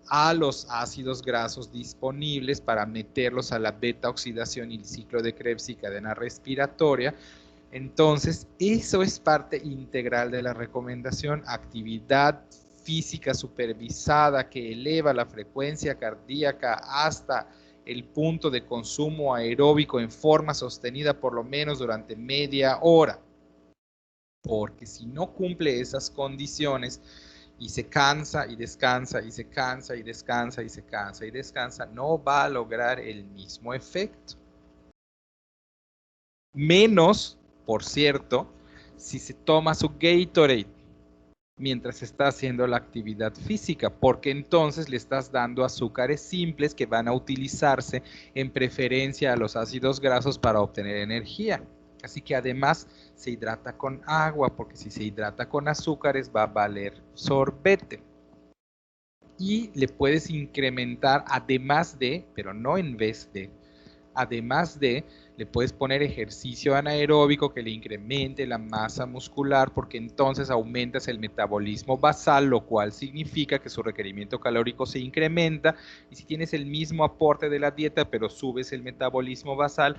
a los ácidos grasos disponibles para meterlos a la beta oxidación y el ciclo de Krebs y cadena respiratoria. Entonces, eso es parte integral de la recomendación: actividad física supervisada que eleva la frecuencia cardíaca hasta el punto de consumo aeróbico en forma sostenida por lo menos durante media hora. Porque si no cumple esas condiciones y se cansa y descansa y se cansa y descansa y se cansa y descansa, no va a lograr el mismo efecto. Menos, por cierto, si se toma su Gatorade mientras está haciendo la actividad física, porque entonces le estás dando azúcares simples que van a utilizarse en preferencia a los ácidos grasos para obtener energía. Así que además se hidrata con agua, porque si se hidrata con azúcares va a valer sorbete. Y le puedes incrementar, además de, pero no en vez de, además de, le puedes poner ejercicio anaeróbico que le incremente la masa muscular, porque entonces aumentas el metabolismo basal, lo cual significa que su requerimiento calórico se incrementa. Y si tienes el mismo aporte de la dieta, pero subes el metabolismo basal,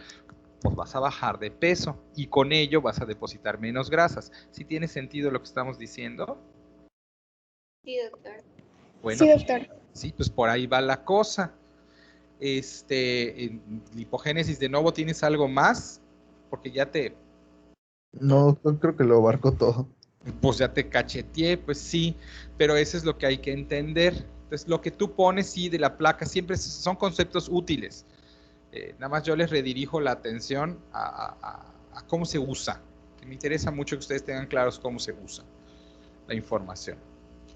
pues vas a bajar de peso y con ello vas a depositar menos grasas. ¿Sí tiene sentido lo que estamos diciendo? Sí, doctor. Bueno, Sí, doctor. Sí, pues por ahí va la cosa. En lipogénesis de nuevo, ¿tienes algo más? Porque ya te... No, doctor, creo que lo abarcó todo. Pues ya te cacheteé, pues sí, pero eso es lo que hay que entender. Entonces, lo que tú pones, sí, de la placa, siempre son conceptos útiles. Nada más yo les redirijo la atención a cómo se usa. Me interesa mucho que ustedes tengan claros cómo se usa la información.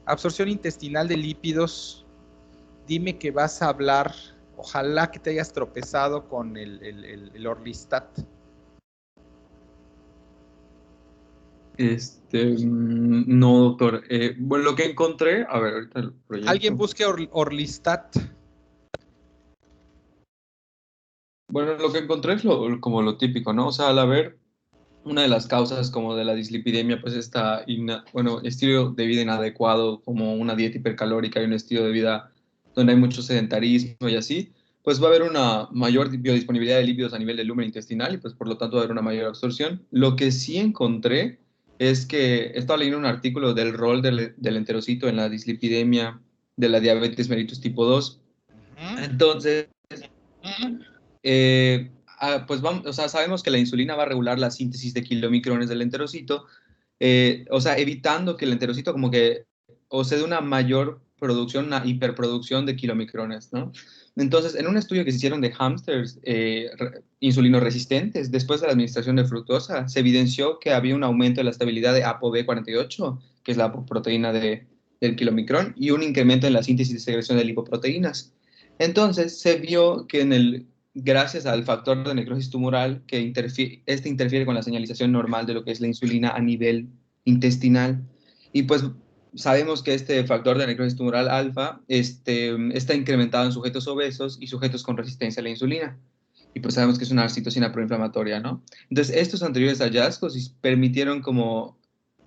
Absorción intestinal de lípidos. Dime que vas a hablar, ojalá que te hayas tropezado con el Orlistat. No, doctor. Bueno, lo que encontré, a ver, ahorita el proyecto. Alguien busque Orlistat. Bueno, lo que encontré es como lo típico, ¿no? O sea, al haber una de las causas como de la dislipidemia, pues estilo de vida inadecuado, como una dieta hipercalórica y un estilo de vida donde hay mucho sedentarismo y así, pues va a haber una mayor biodisponibilidad de lípidos a nivel del lumen intestinal y pues por lo tanto va a haber una mayor absorción. Lo que sí encontré es que estaba leyendo un artículo del rol del enterocito en la dislipidemia de la diabetes mellitus tipo 2. Entonces, pues vamos, o sea, sabemos que la insulina va a regular la síntesis de kilomicrones del enterocito, o sea, evitando que el enterocito como que o se dé una mayor producción, una hiperproducción de kilomicrones, ¿no? Entonces, en un estudio que se hicieron de hámsters insulinoresistentes, después de la administración de fructosa, se evidenció que había un aumento de la estabilidad de ApoB48, que es la proteína del kilomicrón, y un incremento en la síntesis y secreción de lipoproteínas. Entonces, se vio que gracias al factor de necrosis tumoral, que interfiere con la señalización normal de lo que es la insulina a nivel intestinal. Y pues sabemos que este factor de necrosis tumoral alfa está incrementado en sujetos obesos y sujetos con resistencia a la insulina. Y pues sabemos que es una citocina proinflamatoria, ¿no? Entonces, estos anteriores hallazgos permitieron como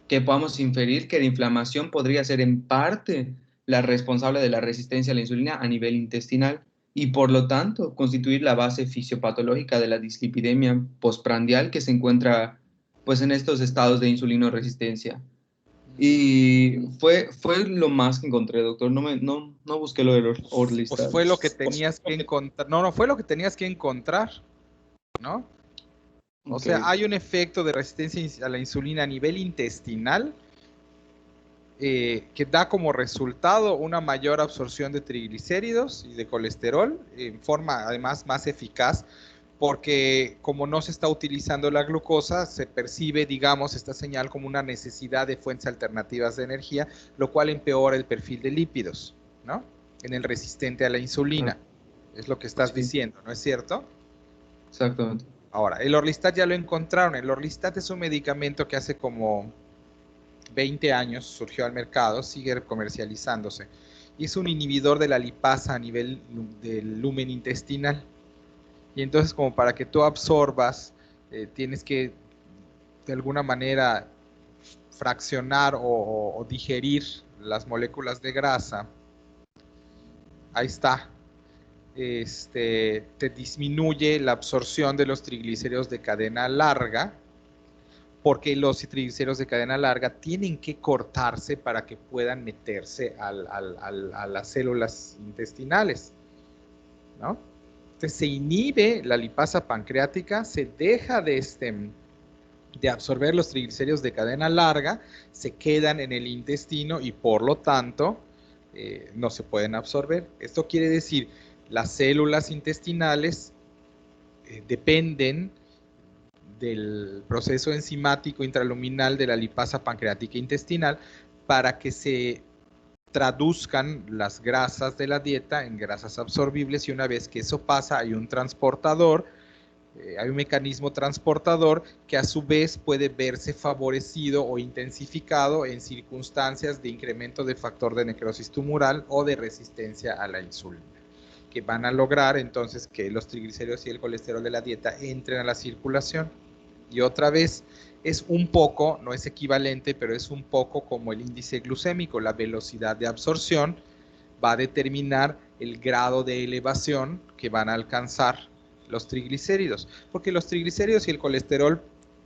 que podamos inferir que la inflamación podría ser en parte la responsable de la resistencia a la insulina a nivel intestinal y por lo tanto constituir la base fisiopatológica de la dislipidemia postprandial que se encuentra pues en estos estados de insulinoresistencia. Y fue lo más que encontré, doctor. No busqué lo de Orlistat. Pues fue lo que tenías que encontrar. No fue lo que tenías que encontrar, ¿no? O Ok. sea, hay un efecto de resistencia a la insulina a nivel intestinal que da como resultado una mayor absorción de triglicéridos y de colesterol en forma además más eficaz, porque como no se está utilizando la glucosa, se percibe, digamos, esta señal como una necesidad de fuentes alternativas de energía, lo cual empeora el perfil de lípidos, ¿no? En el resistente a la insulina. Es lo que estás diciendo, ¿no es cierto? Exactamente. Ahora, el Orlistat ya lo encontraron. El Orlistat es un medicamento que hace como 20 años surgió al mercado, sigue comercializándose. Y es un inhibidor de la lipasa a nivel del lumen intestinal. Y entonces, como para que tú absorbas, tienes que de alguna manera fraccionar o digerir las moléculas de grasa. Ahí está. Te disminuye la absorción de los triglicéridos de cadena larga, porque los triglicéridos de cadena larga tienen que cortarse para que puedan meterse a las células intestinales, ¿no? Entonces se inhibe la lipasa pancreática, se deja de absorber los triglicéridos de cadena larga, se quedan en el intestino y por lo tanto no se pueden absorber. Esto quiere decir, las células intestinales dependen del proceso enzimático intraluminal de la lipasa pancreática intestinal para que se traduzcan las grasas de la dieta en grasas absorbibles, y una vez que eso pasa hay un transportador, hay un mecanismo transportador que a su vez puede verse favorecido o intensificado en circunstancias de incremento de factor de necrosis tumoral o de resistencia a la insulina, que van a lograr entonces que los triglicéridos y el colesterol de la dieta entren a la circulación. Y otra vez, es un poco, no es equivalente, pero es un poco como el índice glucémico. La velocidad de absorción va a determinar el grado de elevación que van a alcanzar los triglicéridos, porque los triglicéridos y el colesterol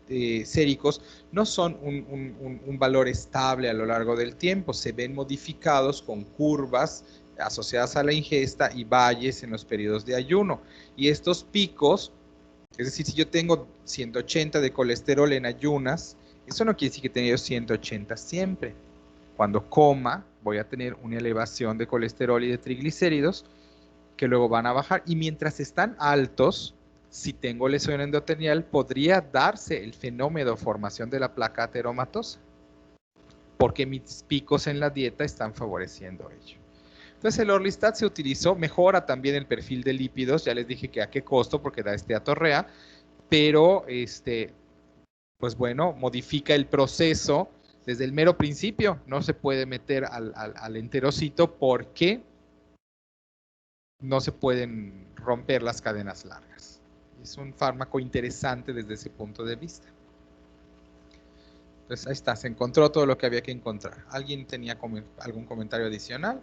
séricos no son un valor estable a lo largo del tiempo, se ven modificados con curvas asociadas a la ingesta y valles en los periodos de ayuno, y estos picos, es decir, si yo tengo 180 de colesterol en ayunas, eso no quiere decir que tenga 180 siempre. Cuando coma, voy a tener una elevación de colesterol y de triglicéridos que luego van a bajar. Y mientras están altos, si tengo lesión endotelial, podría darse el fenómeno de formación de la placa ateromatosa, porque mis picos en la dieta están favoreciendo ello. Entonces el Orlistat se utilizó, mejora también el perfil de lípidos, ya les dije que a qué costo, porque da esteatorrea, pero pues bueno, modifica el proceso desde el mero principio. No se puede meter al enterocito porque no se pueden romper las cadenas largas. Es un fármaco interesante desde ese punto de vista. Entonces ahí está, se encontró todo lo que había que encontrar. ¿Alguien tenía algún comentario adicional?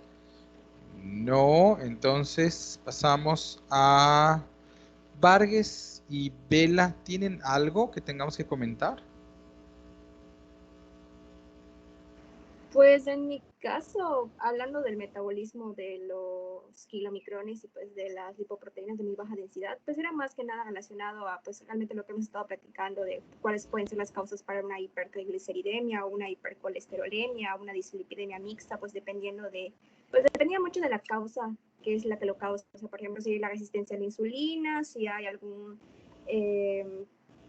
No, entonces pasamos a Vargas y Vela. ¿Tienen algo que tengamos que comentar? Pues en mi caso, hablando del metabolismo de los kilomicrones y pues de las lipoproteínas de muy baja densidad, pues era más que nada relacionado a pues realmente lo que hemos estado platicando de cuáles pueden ser las causas para una hipertrigliceridemia o una hipercolesterolemia, una dislipidemia mixta, pues dependiendo dependía mucho de la causa, que es la que lo causa. O sea, por ejemplo, si hay la resistencia a la insulina, si hay algún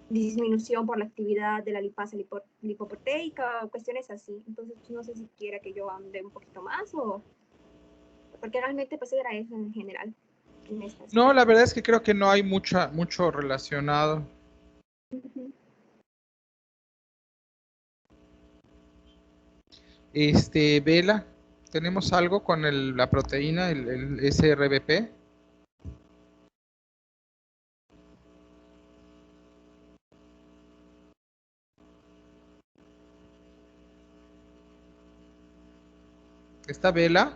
disminución por la actividad de la lipasa lipoproteica o cuestiones así. Entonces, pues, no sé si quiera que yo ande un poquito más o... Porque realmente pues era eso en general. No, la verdad es que creo que no hay mucho relacionado. Vela, ¿tenemos algo con la proteína, el SRBP? ¿Está Vela?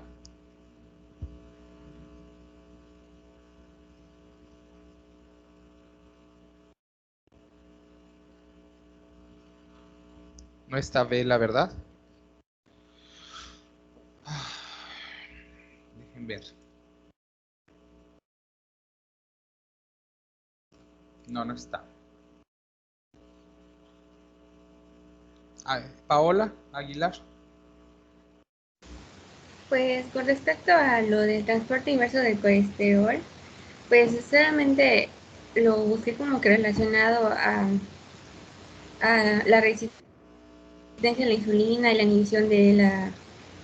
No está Vela, ¿verdad? Dejen ver. No, no está. Paola Aguilar. Pues con respecto a lo del transporte inverso del colesterol, pues solamente lo busqué como que relacionado a la resistencia a la insulina y la inhibición de la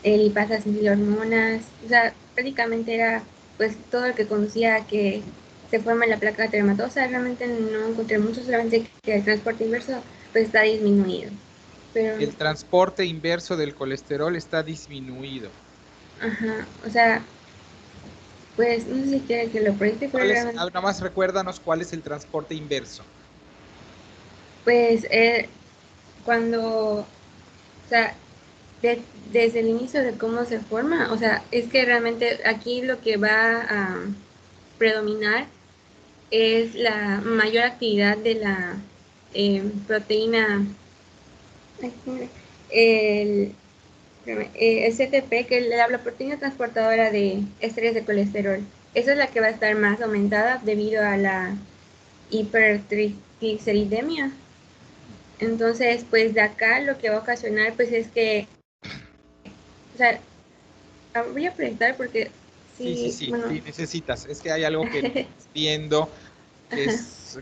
lipasa sensible a hormonas. O sea, prácticamente era pues todo lo que conducía a que se forme la placa dermatosa. Realmente no encontré mucho, solamente que el transporte inverso pues está disminuido. Pero, El transporte inverso del colesterol está disminuido. ajá, o sea, pues no sé si quiere que lo proyecte, pero realmente... Nada más recuérdanos cuál es el transporte inverso. Pues cuando, o sea, desde el inicio de cómo se forma, o sea, es que realmente aquí lo que va a predominar es la mayor actividad de la proteína, el, el CTP, que es la proteína transportadora de estrés de colesterol. Esa es la que va a estar más aumentada debido a la hipertrigliceridemia. Entonces, pues de acá lo que va a ocasionar, pues es que, o sea, voy a preguntar porque Sí, bueno. sí, necesitas. Es que hay algo que no estás viendo,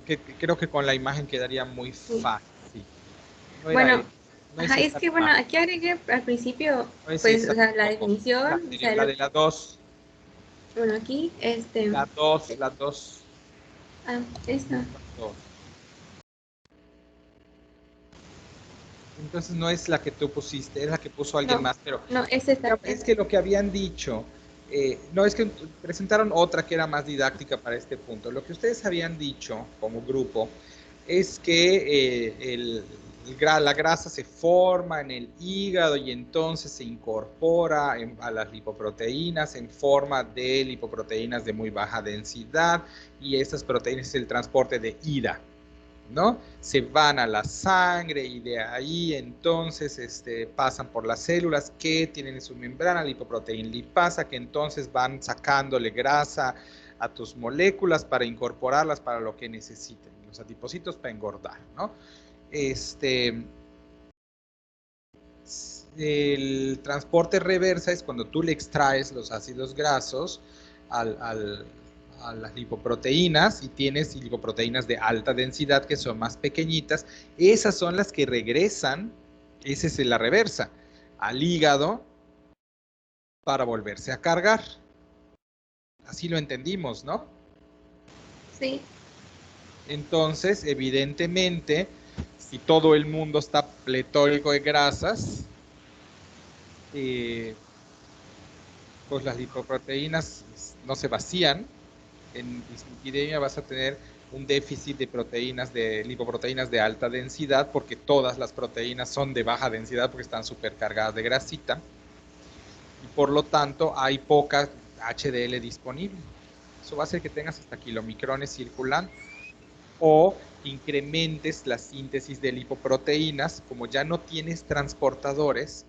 que creo que con la imagen quedaría muy fácil. No era Bueno, no es es esa que bueno, imagen, aquí agregué al principio, no es pues, esa o sea, la tampoco. definición, o sea, La de la 2, bueno, aquí, la 2, la 2. esta. Entonces no es la que tú pusiste, es la que puso alguien No, más, pero no, es esta. es que lo que habían dicho, no es que presentaron otra que era más didáctica para este punto. Lo que ustedes habían dicho como grupo es que la grasa se forma en el hígado y entonces se incorpora a las lipoproteínas en forma de lipoproteínas de muy baja densidad, y esas proteínas es el transporte de ida, ¿no? Se van a la sangre y de ahí entonces pasan por las células que tienen en su membrana lipoproteína lipasa, que entonces van sacándole grasa a tus moléculas para incorporarlas para lo que necesiten, los adipocitos para engordar, ¿no? El transporte reversa es cuando tú le extraes los ácidos grasos a las lipoproteínas y tienes lipoproteínas de alta densidad que son más pequeñitas. Esas son las que regresan, esa es la reversa, al hígado para volverse a cargar. Así lo entendimos, ¿no? Sí. Entonces, evidentemente, si todo el mundo está pletórico de grasas, pues las lipoproteínas no se vacían. En dislipidemia vas a tener un déficit de proteínas, de lipoproteínas de alta densidad, porque todas las proteínas son de baja densidad porque están supercargadas de grasita, y por lo tanto hay poca HDL disponible. Eso va a hacer que tengas hasta kilomicrones circulando, o incrementes la síntesis de lipoproteínas, como ya no tienes transportadores,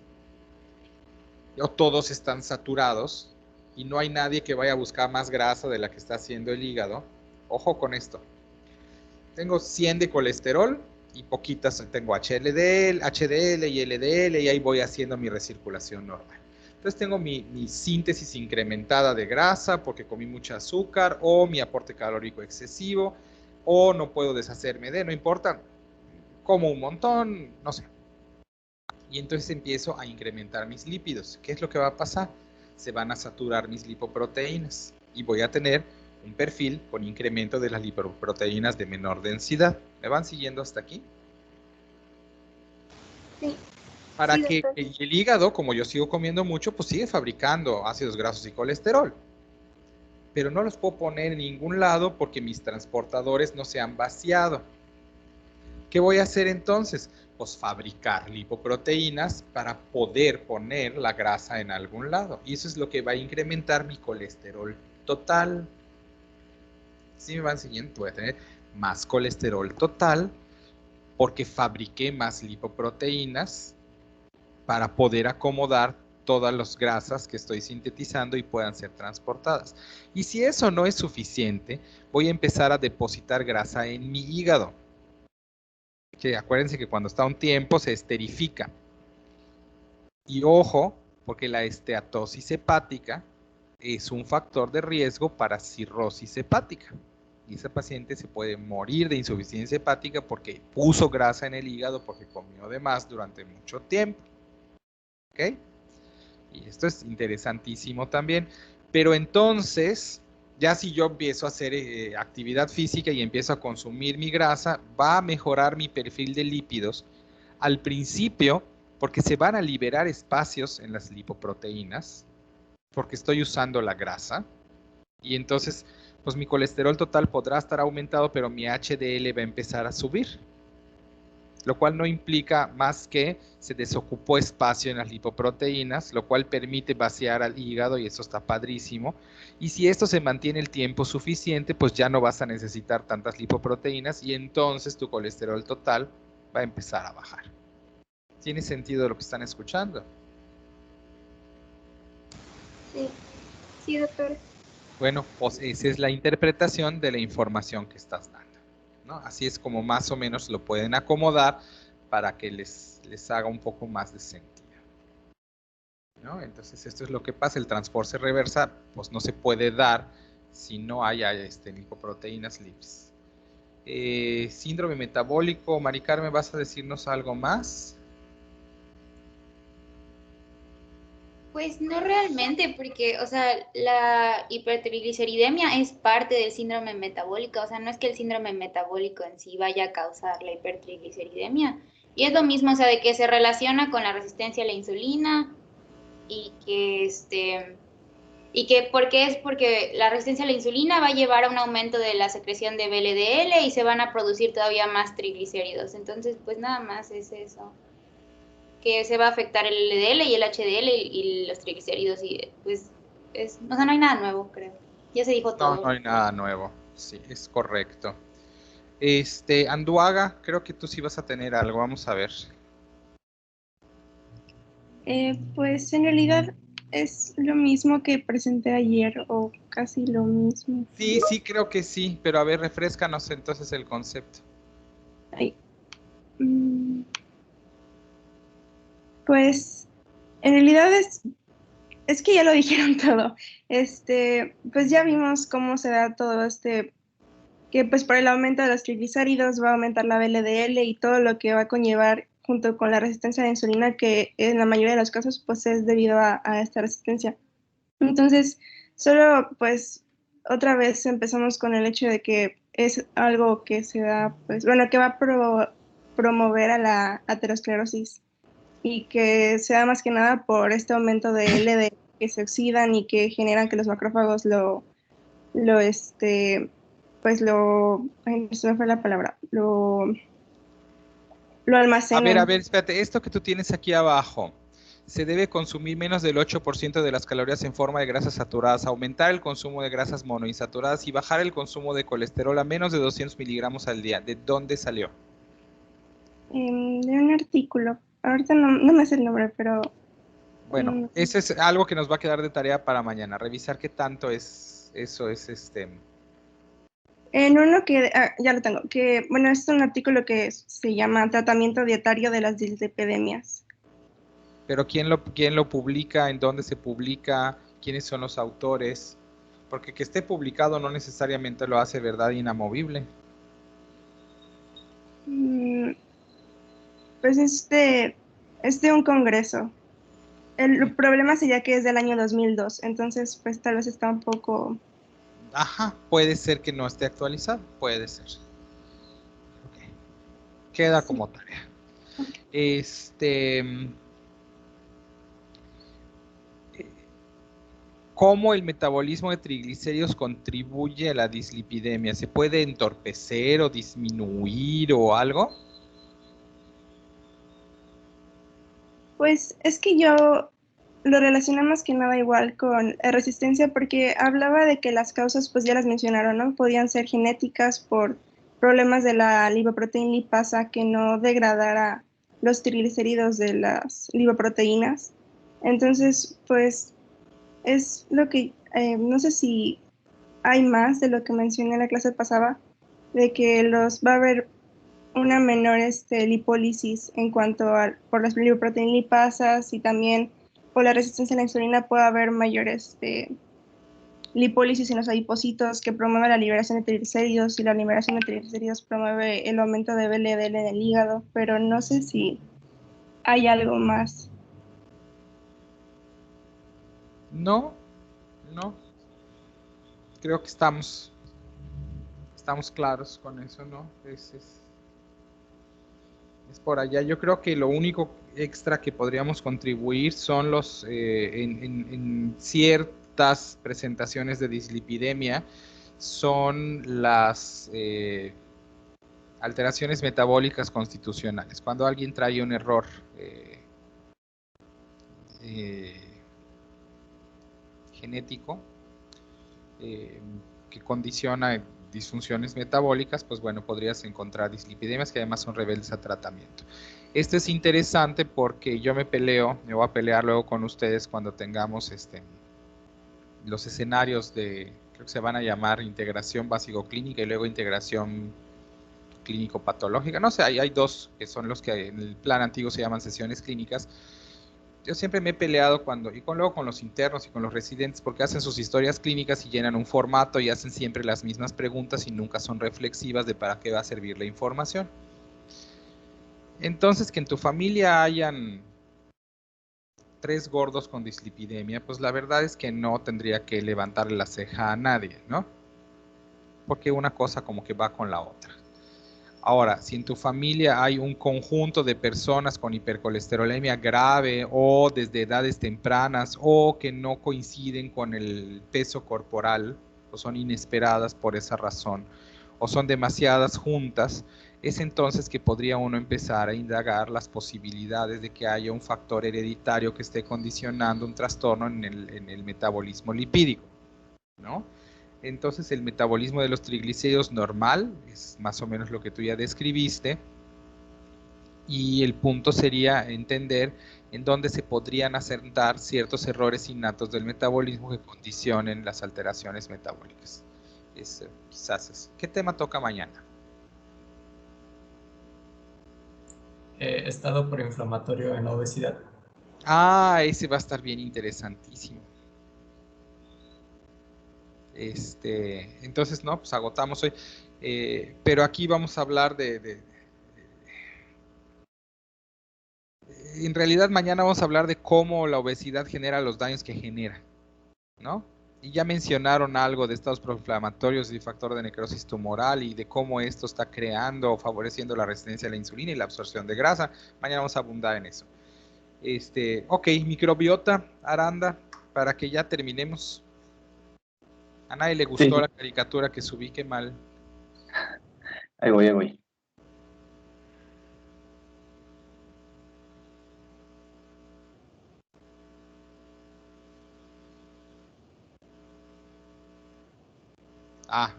o todos están saturados, y no hay nadie que vaya a buscar más grasa de la que está haciendo el hígado. Ojo con esto. Tengo 100 de colesterol y poquitas, tengo HDL y LDL, y ahí voy haciendo mi recirculación normal. Entonces tengo mi síntesis incrementada de grasa porque comí mucho azúcar, o mi aporte calórico excesivo, o no puedo deshacerme no importa, como un montón, no sé. Y entonces empiezo a incrementar mis lípidos. ¿Qué es lo que va a pasar? Se van a saturar mis lipoproteínas y voy a tener un perfil con incremento de las lipoproteínas de menor densidad. ¿Me van siguiendo hasta aquí? Sí. Para Sí, que doctor. el hígado, como yo sigo comiendo mucho, pues sigue fabricando ácidos grasos y colesterol. Pero no los puedo poner en ningún lado porque mis transportadores no se han vaciado. ¿Qué voy a hacer entonces? Pues fabricar lipoproteínas para poder poner la grasa en algún lado. Y eso es lo que va a incrementar mi colesterol total. Si me van siguiendo, voy a tener más colesterol total porque fabriqué más lipoproteínas para poder acomodar todas las grasas que estoy sintetizando y puedan ser transportadas. Y si eso no es suficiente, voy a empezar a depositar grasa en mi hígado. Que acuérdense que cuando está un tiempo se esterifica. Y ojo, porque la esteatosis hepática es un factor de riesgo para cirrosis hepática. Y esa paciente se puede morir de insuficiencia hepática porque puso grasa en el hígado, porque comió de más durante mucho tiempo. ¿Ok? Y esto es interesantísimo también. Pero entonces, ya si yo empiezo a hacer actividad física y empiezo a consumir mi grasa, va a mejorar mi perfil de lípidos. Al principio, porque se van a liberar espacios en las lipoproteínas, porque estoy usando la grasa. Y entonces, pues mi colesterol total podrá estar aumentado, pero mi HDL va a empezar a subir. Lo cual no implica más que se desocupó espacio en las lipoproteínas, lo cual permite vaciar al hígado y eso está padrísimo. Y si esto se mantiene el tiempo suficiente, pues ya no vas a necesitar tantas lipoproteínas y entonces tu colesterol total va a empezar a bajar. ¿Tiene sentido lo que están escuchando? Sí, sí, doctor. Bueno, pues esa es la interpretación de la información que estás dando, ¿no? Así es como más o menos lo pueden acomodar para que les haga un poco más de sentido, ¿no? Entonces esto es lo que pasa, el transporte reversa pues no se puede dar si no hay lipoproteínas libres. Síndrome metabólico, Mari Carmen, ¿vas a decirnos algo más? Pues no realmente, porque, o sea, la hipertrigliceridemia es parte del síndrome metabólico, o sea, no es que el síndrome metabólico en sí vaya a causar la hipertrigliceridemia. Y es lo mismo, o sea, de que se relaciona con la resistencia a la insulina y que porque la resistencia a la insulina va a llevar a un aumento de la secreción de VLDL y se van a producir todavía más triglicéridos. Entonces, pues nada más es eso, que se va a afectar el LDL y el HDL y los triglicéridos y pues o sea, no hay nada nuevo, creo. Ya se dijo todo. No hay nada nuevo. Sí, es correcto. Anduaga, creo que tú sí vas a tener algo, vamos a ver. Pues en realidad es lo mismo que presenté ayer o casi lo mismo. Sí, creo que sí, pero a ver, refréscanos entonces el concepto. Ay. Pues en realidad es que ya lo dijeron todo. Pues ya vimos cómo se da todo que pues por el aumento de los triglicéridos va a aumentar la VLDL y todo lo que va a conllevar junto con la resistencia a la insulina, que en la mayoría de los casos pues es debido a esta resistencia. Entonces, solo pues otra vez empezamos con el hecho de que es algo que se da, pues bueno, que va a promover a la aterosclerosis y que se da más que nada por este aumento de LDL que se oxidan y que generan que los macrófagos ay, se me fue la palabra, lo almacenan. A ver, espérate, esto que tú tienes aquí abajo, se debe consumir menos del 8% de las calorías en forma de grasas saturadas, aumentar el consumo de grasas monoinsaturadas y bajar el consumo de colesterol a menos de 200 miligramos al día. ¿De dónde salió? De un artículo. Ahorita no me sé el nombre, pero... Bueno, ese es algo que nos va a quedar de tarea para mañana, revisar qué tanto es, eso es En uno que, ya lo tengo, que, bueno, es un artículo que se llama Tratamiento Dietario de las Dislipidemias. Pero ¿quién lo publica? ¿En dónde se publica? ¿Quiénes son los autores? Porque que esté publicado no necesariamente lo hace verdad inamovible. Pues es de un congreso. El problema sería que es del año 2002, entonces pues tal vez está un poco... Ajá, puede ser que no esté actualizado, puede ser. Okay. Queda como tarea. ¿Cómo el metabolismo de triglicéridos contribuye a la dislipidemia? ¿Se puede entorpecer o disminuir o algo? Pues es que yo lo relaciono más que nada igual con resistencia porque hablaba de que las causas, pues ya las mencionaron, ¿no? Podían ser genéticas por problemas de la lipoproteína lipasa que no degradara los triglicéridos de las lipoproteínas. Entonces, pues es lo que, no sé si hay más de lo que mencioné en la clase pasada, de que va a haber una menor lipólisis en cuanto a por las lipoproteínas lipasas y también por la resistencia a la insulina puede haber mayor lipólisis en los adipocitos que promueve la liberación de triglicéridos y la liberación de triglicéridos promueve el aumento de VLDL en el hígado, pero no sé si hay algo más. No, no. Creo que estamos claros con eso, ¿no? Es por allá. Yo creo que lo único extra que podríamos contribuir son los en ciertas presentaciones de dislipidemia son las alteraciones metabólicas constitucionales. Cuando alguien trae un error genético que condiciona disfunciones metabólicas, pues bueno, podrías encontrar dislipidemias que además son rebeldes a tratamiento. Esto es interesante porque yo me voy a pelear luego con ustedes cuando tengamos los escenarios creo que se van a llamar integración básico-clínica y luego integración clínico-patológica. No sé, hay dos que son los que en el plan antiguo se llaman sesiones clínicas. Yo siempre me he peleado luego con los internos y con los residentes porque hacen sus historias clínicas y llenan un formato y hacen siempre las mismas preguntas y nunca son reflexivas de para qué va a servir la información. Entonces, que en tu familia hayan 3 gordos con dislipidemia, pues la verdad es que no tendría que levantarle la ceja a nadie, ¿no? Porque una cosa como que va con la otra. Ahora, si en tu familia hay un conjunto de personas con hipercolesterolemia grave o desde edades tempranas o que no coinciden con el peso corporal o son inesperadas por esa razón o son demasiadas juntas, es entonces que podría uno empezar a indagar las posibilidades de que haya un factor hereditario que esté condicionando un trastorno en el metabolismo lipídico, ¿no? Entonces el metabolismo de los triglicéridos normal es más o menos lo que tú ya describiste y el punto sería entender en dónde se podrían asentar ciertos errores innatos del metabolismo que condicionen las alteraciones metabólicas. ¿Qué tema toca mañana? Estado proinflamatorio en la obesidad. Ese va a estar bien interesantísimo. Entonces, no, pues agotamos hoy. Pero aquí vamos a hablar en realidad mañana vamos a hablar de cómo la obesidad genera los daños que genera, ¿no? Y ya mencionaron algo de estados proinflamatorios y factor de necrosis tumoral y de cómo esto está creando o favoreciendo la resistencia a la insulina y la absorción de grasa. Mañana vamos a abundar en eso. Ok, microbiota, Aranda, para que ya terminemos. A nadie le gustó la caricatura que subí, qué mal. Ahí voy.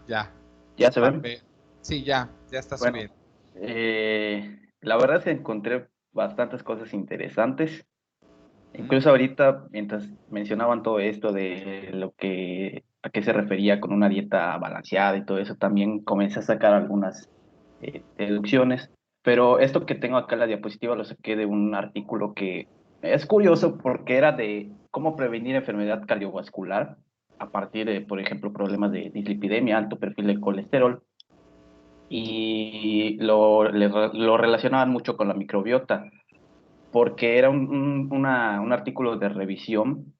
Ya. ¿Ya se ven? Sí, ya está subiendo. La verdad es que encontré bastantes cosas interesantes. Incluso ahorita, mientras mencionaban todo esto de a qué se refería con una dieta balanceada y todo eso, también comencé a sacar algunas deducciones. Pero esto que tengo acá en la diapositiva lo saqué de un artículo que es curioso porque era de cómo prevenir enfermedad cardiovascular a partir de, por ejemplo, problemas de dislipidemia, alto perfil de colesterol. Y lo relacionaban mucho con la microbiota porque era un artículo de revisión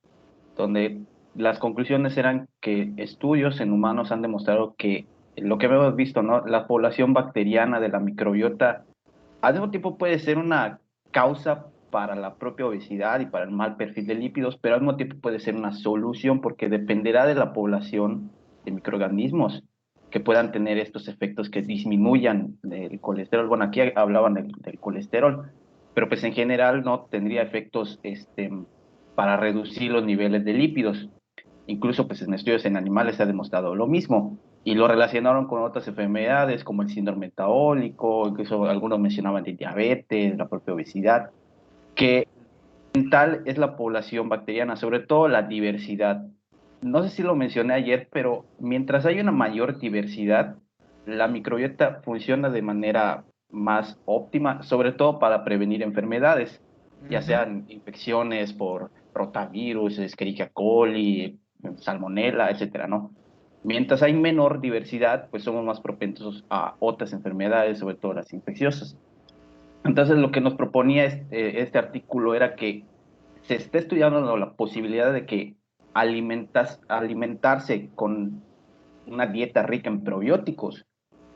donde las conclusiones eran que estudios en humanos han demostrado que lo que hemos visto, ¿no? La población bacteriana de la microbiota al mismo tiempo puede ser una causa para la propia obesidad y para el mal perfil de lípidos, pero al mismo tiempo puede ser una solución porque dependerá de la población de microorganismos que puedan tener estos efectos que disminuyan el colesterol. Bueno, aquí hablaban del colesterol, pero pues en general no tendría efectos para reducir los niveles de lípidos. Incluso pues en estudios en animales se ha demostrado lo mismo y lo relacionaron con otras enfermedades como el síndrome metabólico, incluso algunos mencionaban de diabetes, la propia obesidad, que tal es la población bacteriana, sobre todo la diversidad. No sé si lo mencioné ayer, pero mientras hay una mayor diversidad, la microbiota funciona de manera más óptima, sobre todo para prevenir enfermedades, ya sean infecciones por rotavirus, Escherichia coli, salmonella, etcétera, ¿no? Mientras hay menor diversidad, pues somos más propensos a otras enfermedades, sobre todo las infecciosas. Entonces, lo que nos proponía este artículo era que se esté estudiando la posibilidad de que alimentarse con una dieta rica en probióticos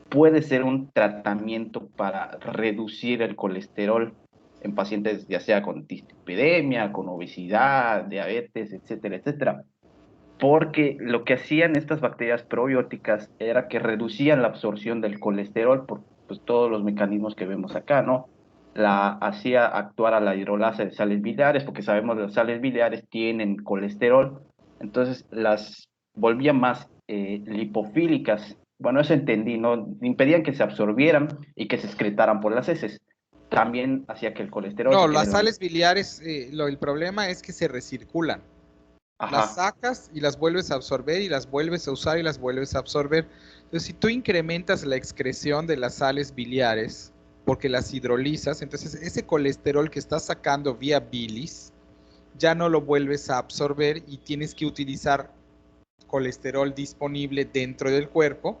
puede ser un tratamiento para reducir el colesterol en pacientes ya sea con dislipidemia, con obesidad, diabetes, etcétera, etcétera. Porque lo que hacían estas bacterias probióticas era que reducían la absorción del colesterol por pues, todos los mecanismos que vemos acá, ¿no? La hacía actuar a la hidrolasa de sales biliares, porque sabemos que las sales biliares tienen colesterol, entonces las volvían más lipofílicas. Bueno, eso entendí, ¿no? Impedían que se absorbieran y que se excretaran por las heces. También hacía que el colesterol... No, las sales biliares, el problema es que se recirculan. Ajá. Las sacas y las vuelves a absorber y las vuelves a usar y las vuelves a absorber. Entonces, si tú incrementas la excreción de las sales biliares porque las hidrolizas, entonces ese colesterol que estás sacando vía bilis ya no lo vuelves a absorber y tienes que utilizar colesterol disponible dentro del cuerpo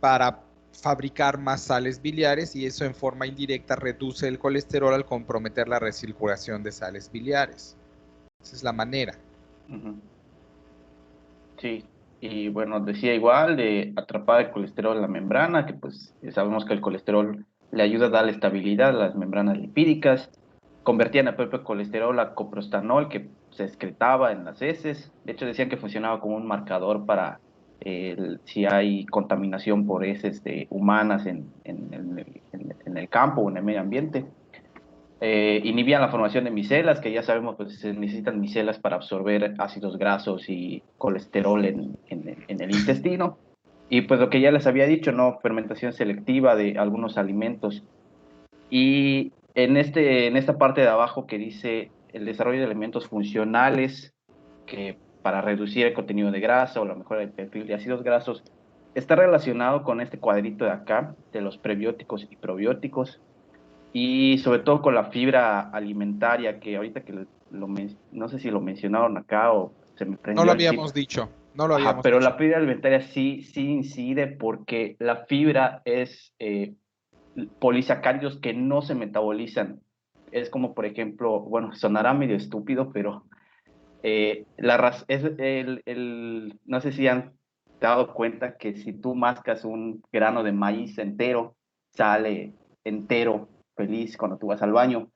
para fabricar más sales biliares y eso en forma indirecta reduce el colesterol al comprometer la recirculación de sales biliares. Esa es la manera. Sí, y bueno, decía igual de atrapar el colesterol en la membrana, que pues sabemos que el colesterol le ayuda a darle estabilidad a las membranas lipídicas, convertían el propio colesterol a coprostanol que se excretaba en las heces, de hecho decían que funcionaba como un marcador para si hay contaminación por heces humanas en el campo o en el medio ambiente. Inhibían la formación de micelas, que ya sabemos pues se necesitan micelas para absorber ácidos grasos y colesterol en el intestino. Y pues lo que ya les había dicho, ¿no? Fermentación selectiva de algunos alimentos. Y en esta parte de abajo que dice el desarrollo de elementos funcionales que para reducir el contenido de grasa o la mejora del perfil de ácidos grasos, está relacionado con este cuadrito de acá, de los prebióticos y probióticos, y sobre todo con la fibra alimentaria, que ahorita que no sé si lo mencionaron acá o se me prendió. No lo habíamos dicho, no lo habíamos pero dicho. la fibra alimentaria sí incide porque la fibra es polisacáridos que no se metabolizan. Es como, por ejemplo, bueno, sonará medio estúpido, pero no sé si han dado cuenta que si tú mascas un grano de maíz entero, sale entero, feliz cuando tú vas al baño,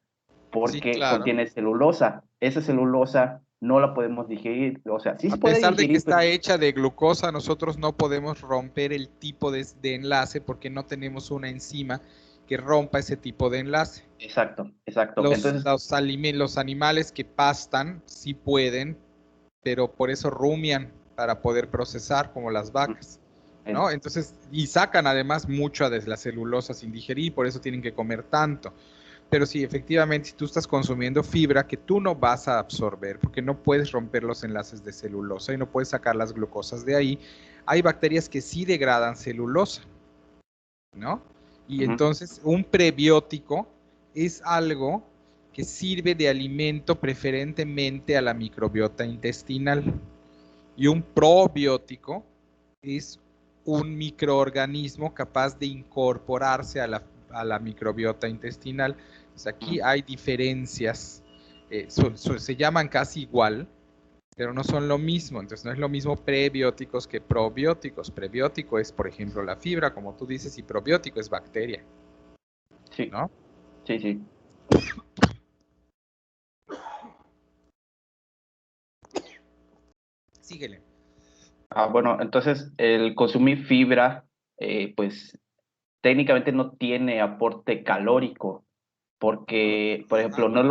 porque Sí, claro. contiene celulosa. Esa celulosa no la podemos digerir, o sea, sí se puede pesar digerir, de que está pero... hecha de glucosa, nosotros no podemos romper el tipo de enlace porque no tenemos una enzima que rompa ese tipo de enlace. Exacto. Entonces, los animales que pastan sí pueden, pero por eso rumian para poder procesar, como las vacas, ¿no? Entonces, y sacan además mucha de la celulosa sin digerir, por eso tienen que comer tanto. Pero sí, efectivamente, si tú estás consumiendo fibra que tú no vas a absorber, porque no puedes romper los enlaces de celulosa y no puedes sacar las glucosas de ahí, hay bacterias que sí degradan celulosa, ¿no? Y entonces un prebiótico es algo que sirve de alimento preferentemente a la microbiota intestinal. Y un probiótico es un microorganismo capaz de incorporarse a la microbiota intestinal. Entonces aquí hay diferencias, se llaman casi igual, pero no son lo mismo. Entonces no es lo mismo prebióticos que probióticos. Prebiótico es, por ejemplo, la fibra, como tú dices, y probiótico es bacteria. Sí. ¿No? Sí. Síguele. Bueno, entonces el consumir fibra, pues técnicamente no tiene aporte calórico, porque, por ejemplo, no es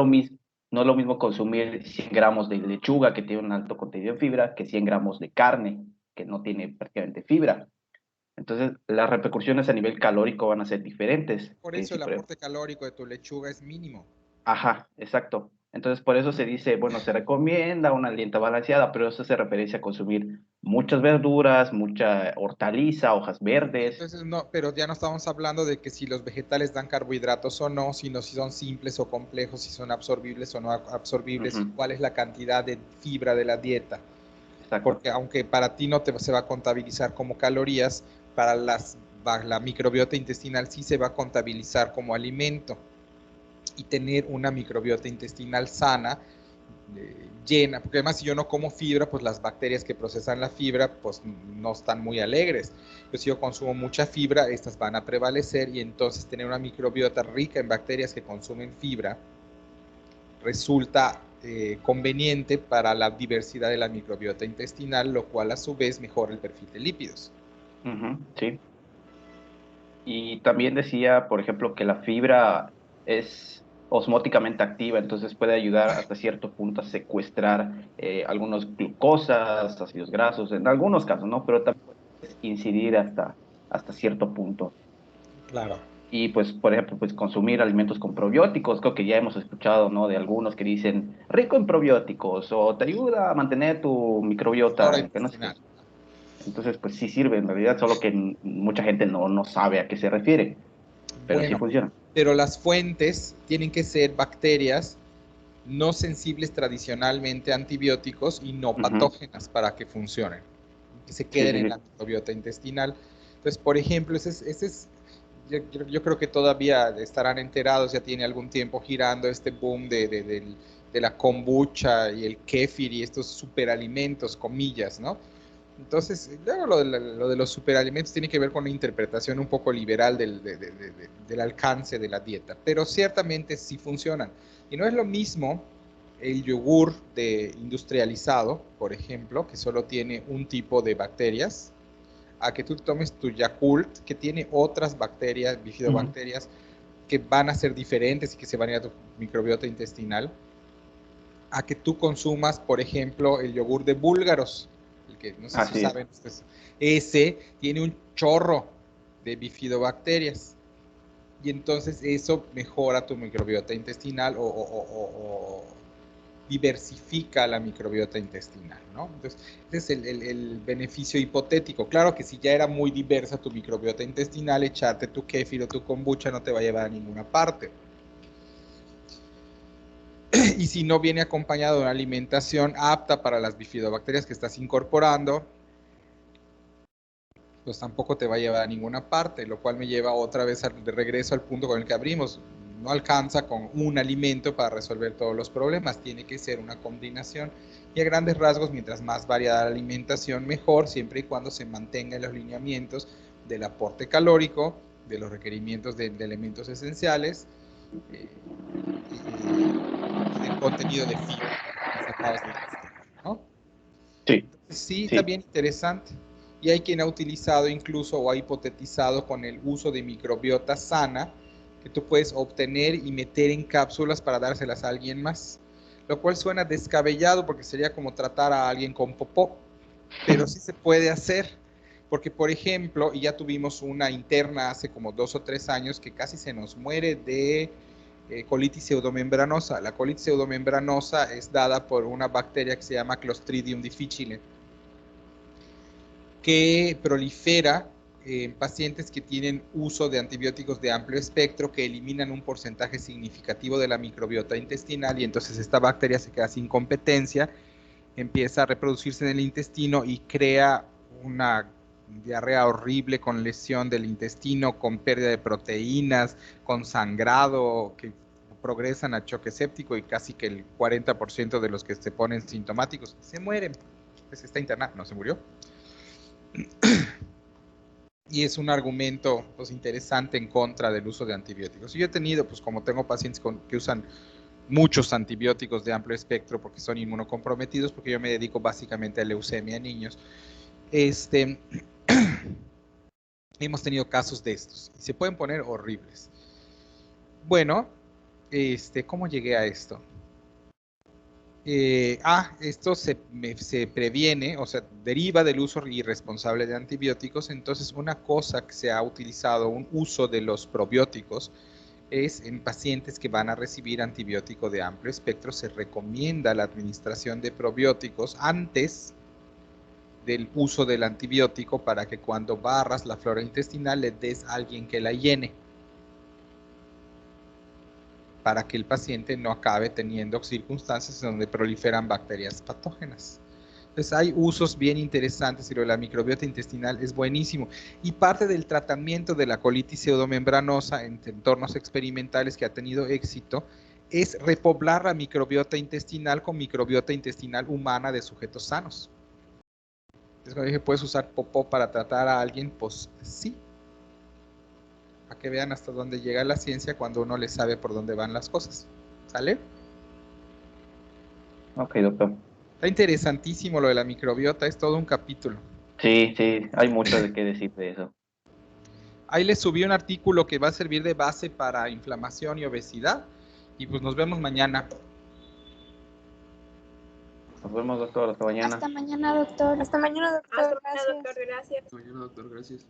lo mismo consumir 100 gramos de lechuga, que tiene un alto contenido de fibra, que 100 gramos de carne, que no tiene prácticamente fibra. Entonces, las repercusiones a nivel calórico van a ser diferentes. Por que eso si, el por ejemplo, aporte calórico de tu lechuga es mínimo. Ajá, exacto. Entonces, por eso se dice, bueno, se recomienda una dieta balanceada, pero eso se referencia a consumir muchas verduras, mucha hortaliza, hojas verdes. Entonces, no, pero ya no estamos hablando de que si los vegetales dan carbohidratos o no, sino si son simples o complejos, si son absorbibles o no absorbibles, Ujú, cuál es la cantidad de fibra de la dieta. exacto. Porque aunque para ti no se va a contabilizar como calorías, para la microbiota intestinal sí se va a contabilizar como alimento. Y tener una microbiota intestinal sana, llena, porque además si yo no como fibra, pues las bacterias que procesan la fibra pues no están muy alegres. Pero si yo consumo mucha fibra, estas van a prevalecer y entonces tener una microbiota rica en bacterias que consumen fibra resulta conveniente para la diversidad de la microbiota intestinal, lo cual a su vez mejora el perfil de lípidos. Sí. Y también decía, por ejemplo, que la fibra es osmóticamente activa, entonces puede ayudar hasta cierto punto a secuestrar algunos glucosas, ácidos grasos, en algunos casos, ¿no? Pero también puede incidir hasta cierto punto. Claro. Y pues, por ejemplo, pues consumir alimentos con probióticos, creo que ya hemos escuchado, ¿no? De algunos que dicen rico en probióticos o te ayuda a mantener tu Flora microbiota, que no sé qué. intestinal. Entonces, pues sí sirve en realidad, solo que mucha gente no sabe a qué se refiere, pero sí Bueno, funciona. pero las fuentes tienen que ser bacterias no sensibles tradicionalmente a antibióticos y no Ujú. patógenas para que funcionen, que se Sí, queden sí, en la sí. microbiota intestinal. Entonces, por ejemplo, yo creo que todavía estarán enterados, ya tiene algún tiempo girando este boom de la kombucha y el kéfir y estos superalimentos, comillas, ¿no? Entonces, luego lo de los superalimentos tiene que ver con una interpretación un poco liberal del alcance de la dieta, pero ciertamente sí funcionan. Y no es lo mismo el yogur industrializado, por ejemplo, que solo tiene un tipo de bacterias, a que tú tomes tu Yakult, que tiene otras bacterias, bifidobacterias, que van a ser diferentes y que se van a ir a tu microbiota intestinal, a que tú consumas, por ejemplo, el yogur de búlgaros, el que no sé si Así es. saben ustedes, ese tiene un chorro de bifidobacterias y entonces eso mejora tu microbiota intestinal o diversifica la microbiota intestinal, ¿no? Entonces, ese es el beneficio hipotético. Claro que si ya era muy diversa tu microbiota intestinal, echarte tu kéfir o tu kombucha no te va a llevar a ninguna parte. Y si no viene acompañado de una alimentación apta para las bifidobacterias que estás incorporando, pues tampoco te va a llevar a ninguna parte, lo cual me lleva otra vez de regreso al punto con el que abrimos. No alcanza con un alimento para resolver todos los problemas, tiene que ser una combinación. Y a grandes rasgos, mientras más variada la alimentación, mejor, siempre y cuando se mantenga en los lineamientos del aporte calórico, de los requerimientos de elementos esenciales y del contenido de fibra que acabas de decir, ¿no? Sí, Sí, sí. también interesante. Y hay quien ha utilizado incluso o ha hipotetizado con el uso de microbiota sana que tú puedes obtener y meter en cápsulas para dárselas a alguien más. Lo cual suena descabellado porque sería como tratar a alguien con popó, pero sí se puede hacer. Porque, por ejemplo, y ya tuvimos una interna hace como 2 o 3 años que casi se nos muere de colitis pseudomembranosa. La colitis pseudomembranosa es dada por una bacteria que se llama Clostridium difficile, que prolifera en pacientes que tienen uso de antibióticos de amplio espectro que eliminan un porcentaje significativo de la microbiota intestinal y entonces esta bacteria se queda sin competencia, empieza a reproducirse en el intestino y crea una diarrea horrible con lesión del intestino, con pérdida de proteínas, con sangrado que progresan a choque séptico y casi que el 40% de los que se ponen sintomáticos se mueren. Pues está internado, no se murió. Y es un argumento pues, interesante en contra del uso de antibióticos. Y yo he tenido, pues como tengo pacientes que usan muchos antibióticos de amplio espectro porque son inmunocomprometidos, porque yo me dedico básicamente a leucemia en niños. Hemos tenido casos de estos y se pueden poner horribles. Bueno, ¿cómo llegué a esto? Esto se previene, o sea, deriva del uso irresponsable de antibióticos. Entonces, una cosa que se ha utilizado, un uso de los probióticos, es en pacientes que van a recibir antibiótico de amplio espectro, se recomienda la administración de probióticos antes del uso del antibiótico para que cuando barras la flora intestinal le des a alguien que la llene, para que el paciente no acabe teniendo circunstancias donde proliferan bacterias patógenas. Entonces hay usos bien interesantes y lo de la microbiota intestinal es buenísimo. Y parte del tratamiento de la colitis pseudomembranosa en entornos experimentales que ha tenido éxito es repoblar la microbiota intestinal con microbiota intestinal humana de sujetos sanos. Entonces cuando dije, ¿puedes usar popó para tratar a alguien? Pues sí. Para que vean hasta dónde llega la ciencia cuando uno le sabe por dónde van las cosas. ¿Sale? Ok, doctor. Está interesantísimo lo de la microbiota, es todo un capítulo. Sí, hay mucho de qué decir de eso. Ahí les subí un artículo que va a servir de base para inflamación y obesidad. Y pues nos vemos mañana. Nos vemos, doctor, hasta mañana. Hasta mañana, doctor. Hasta mañana, doctor. Gracias. Doctor, gracias. Mañana, doctor, gracias.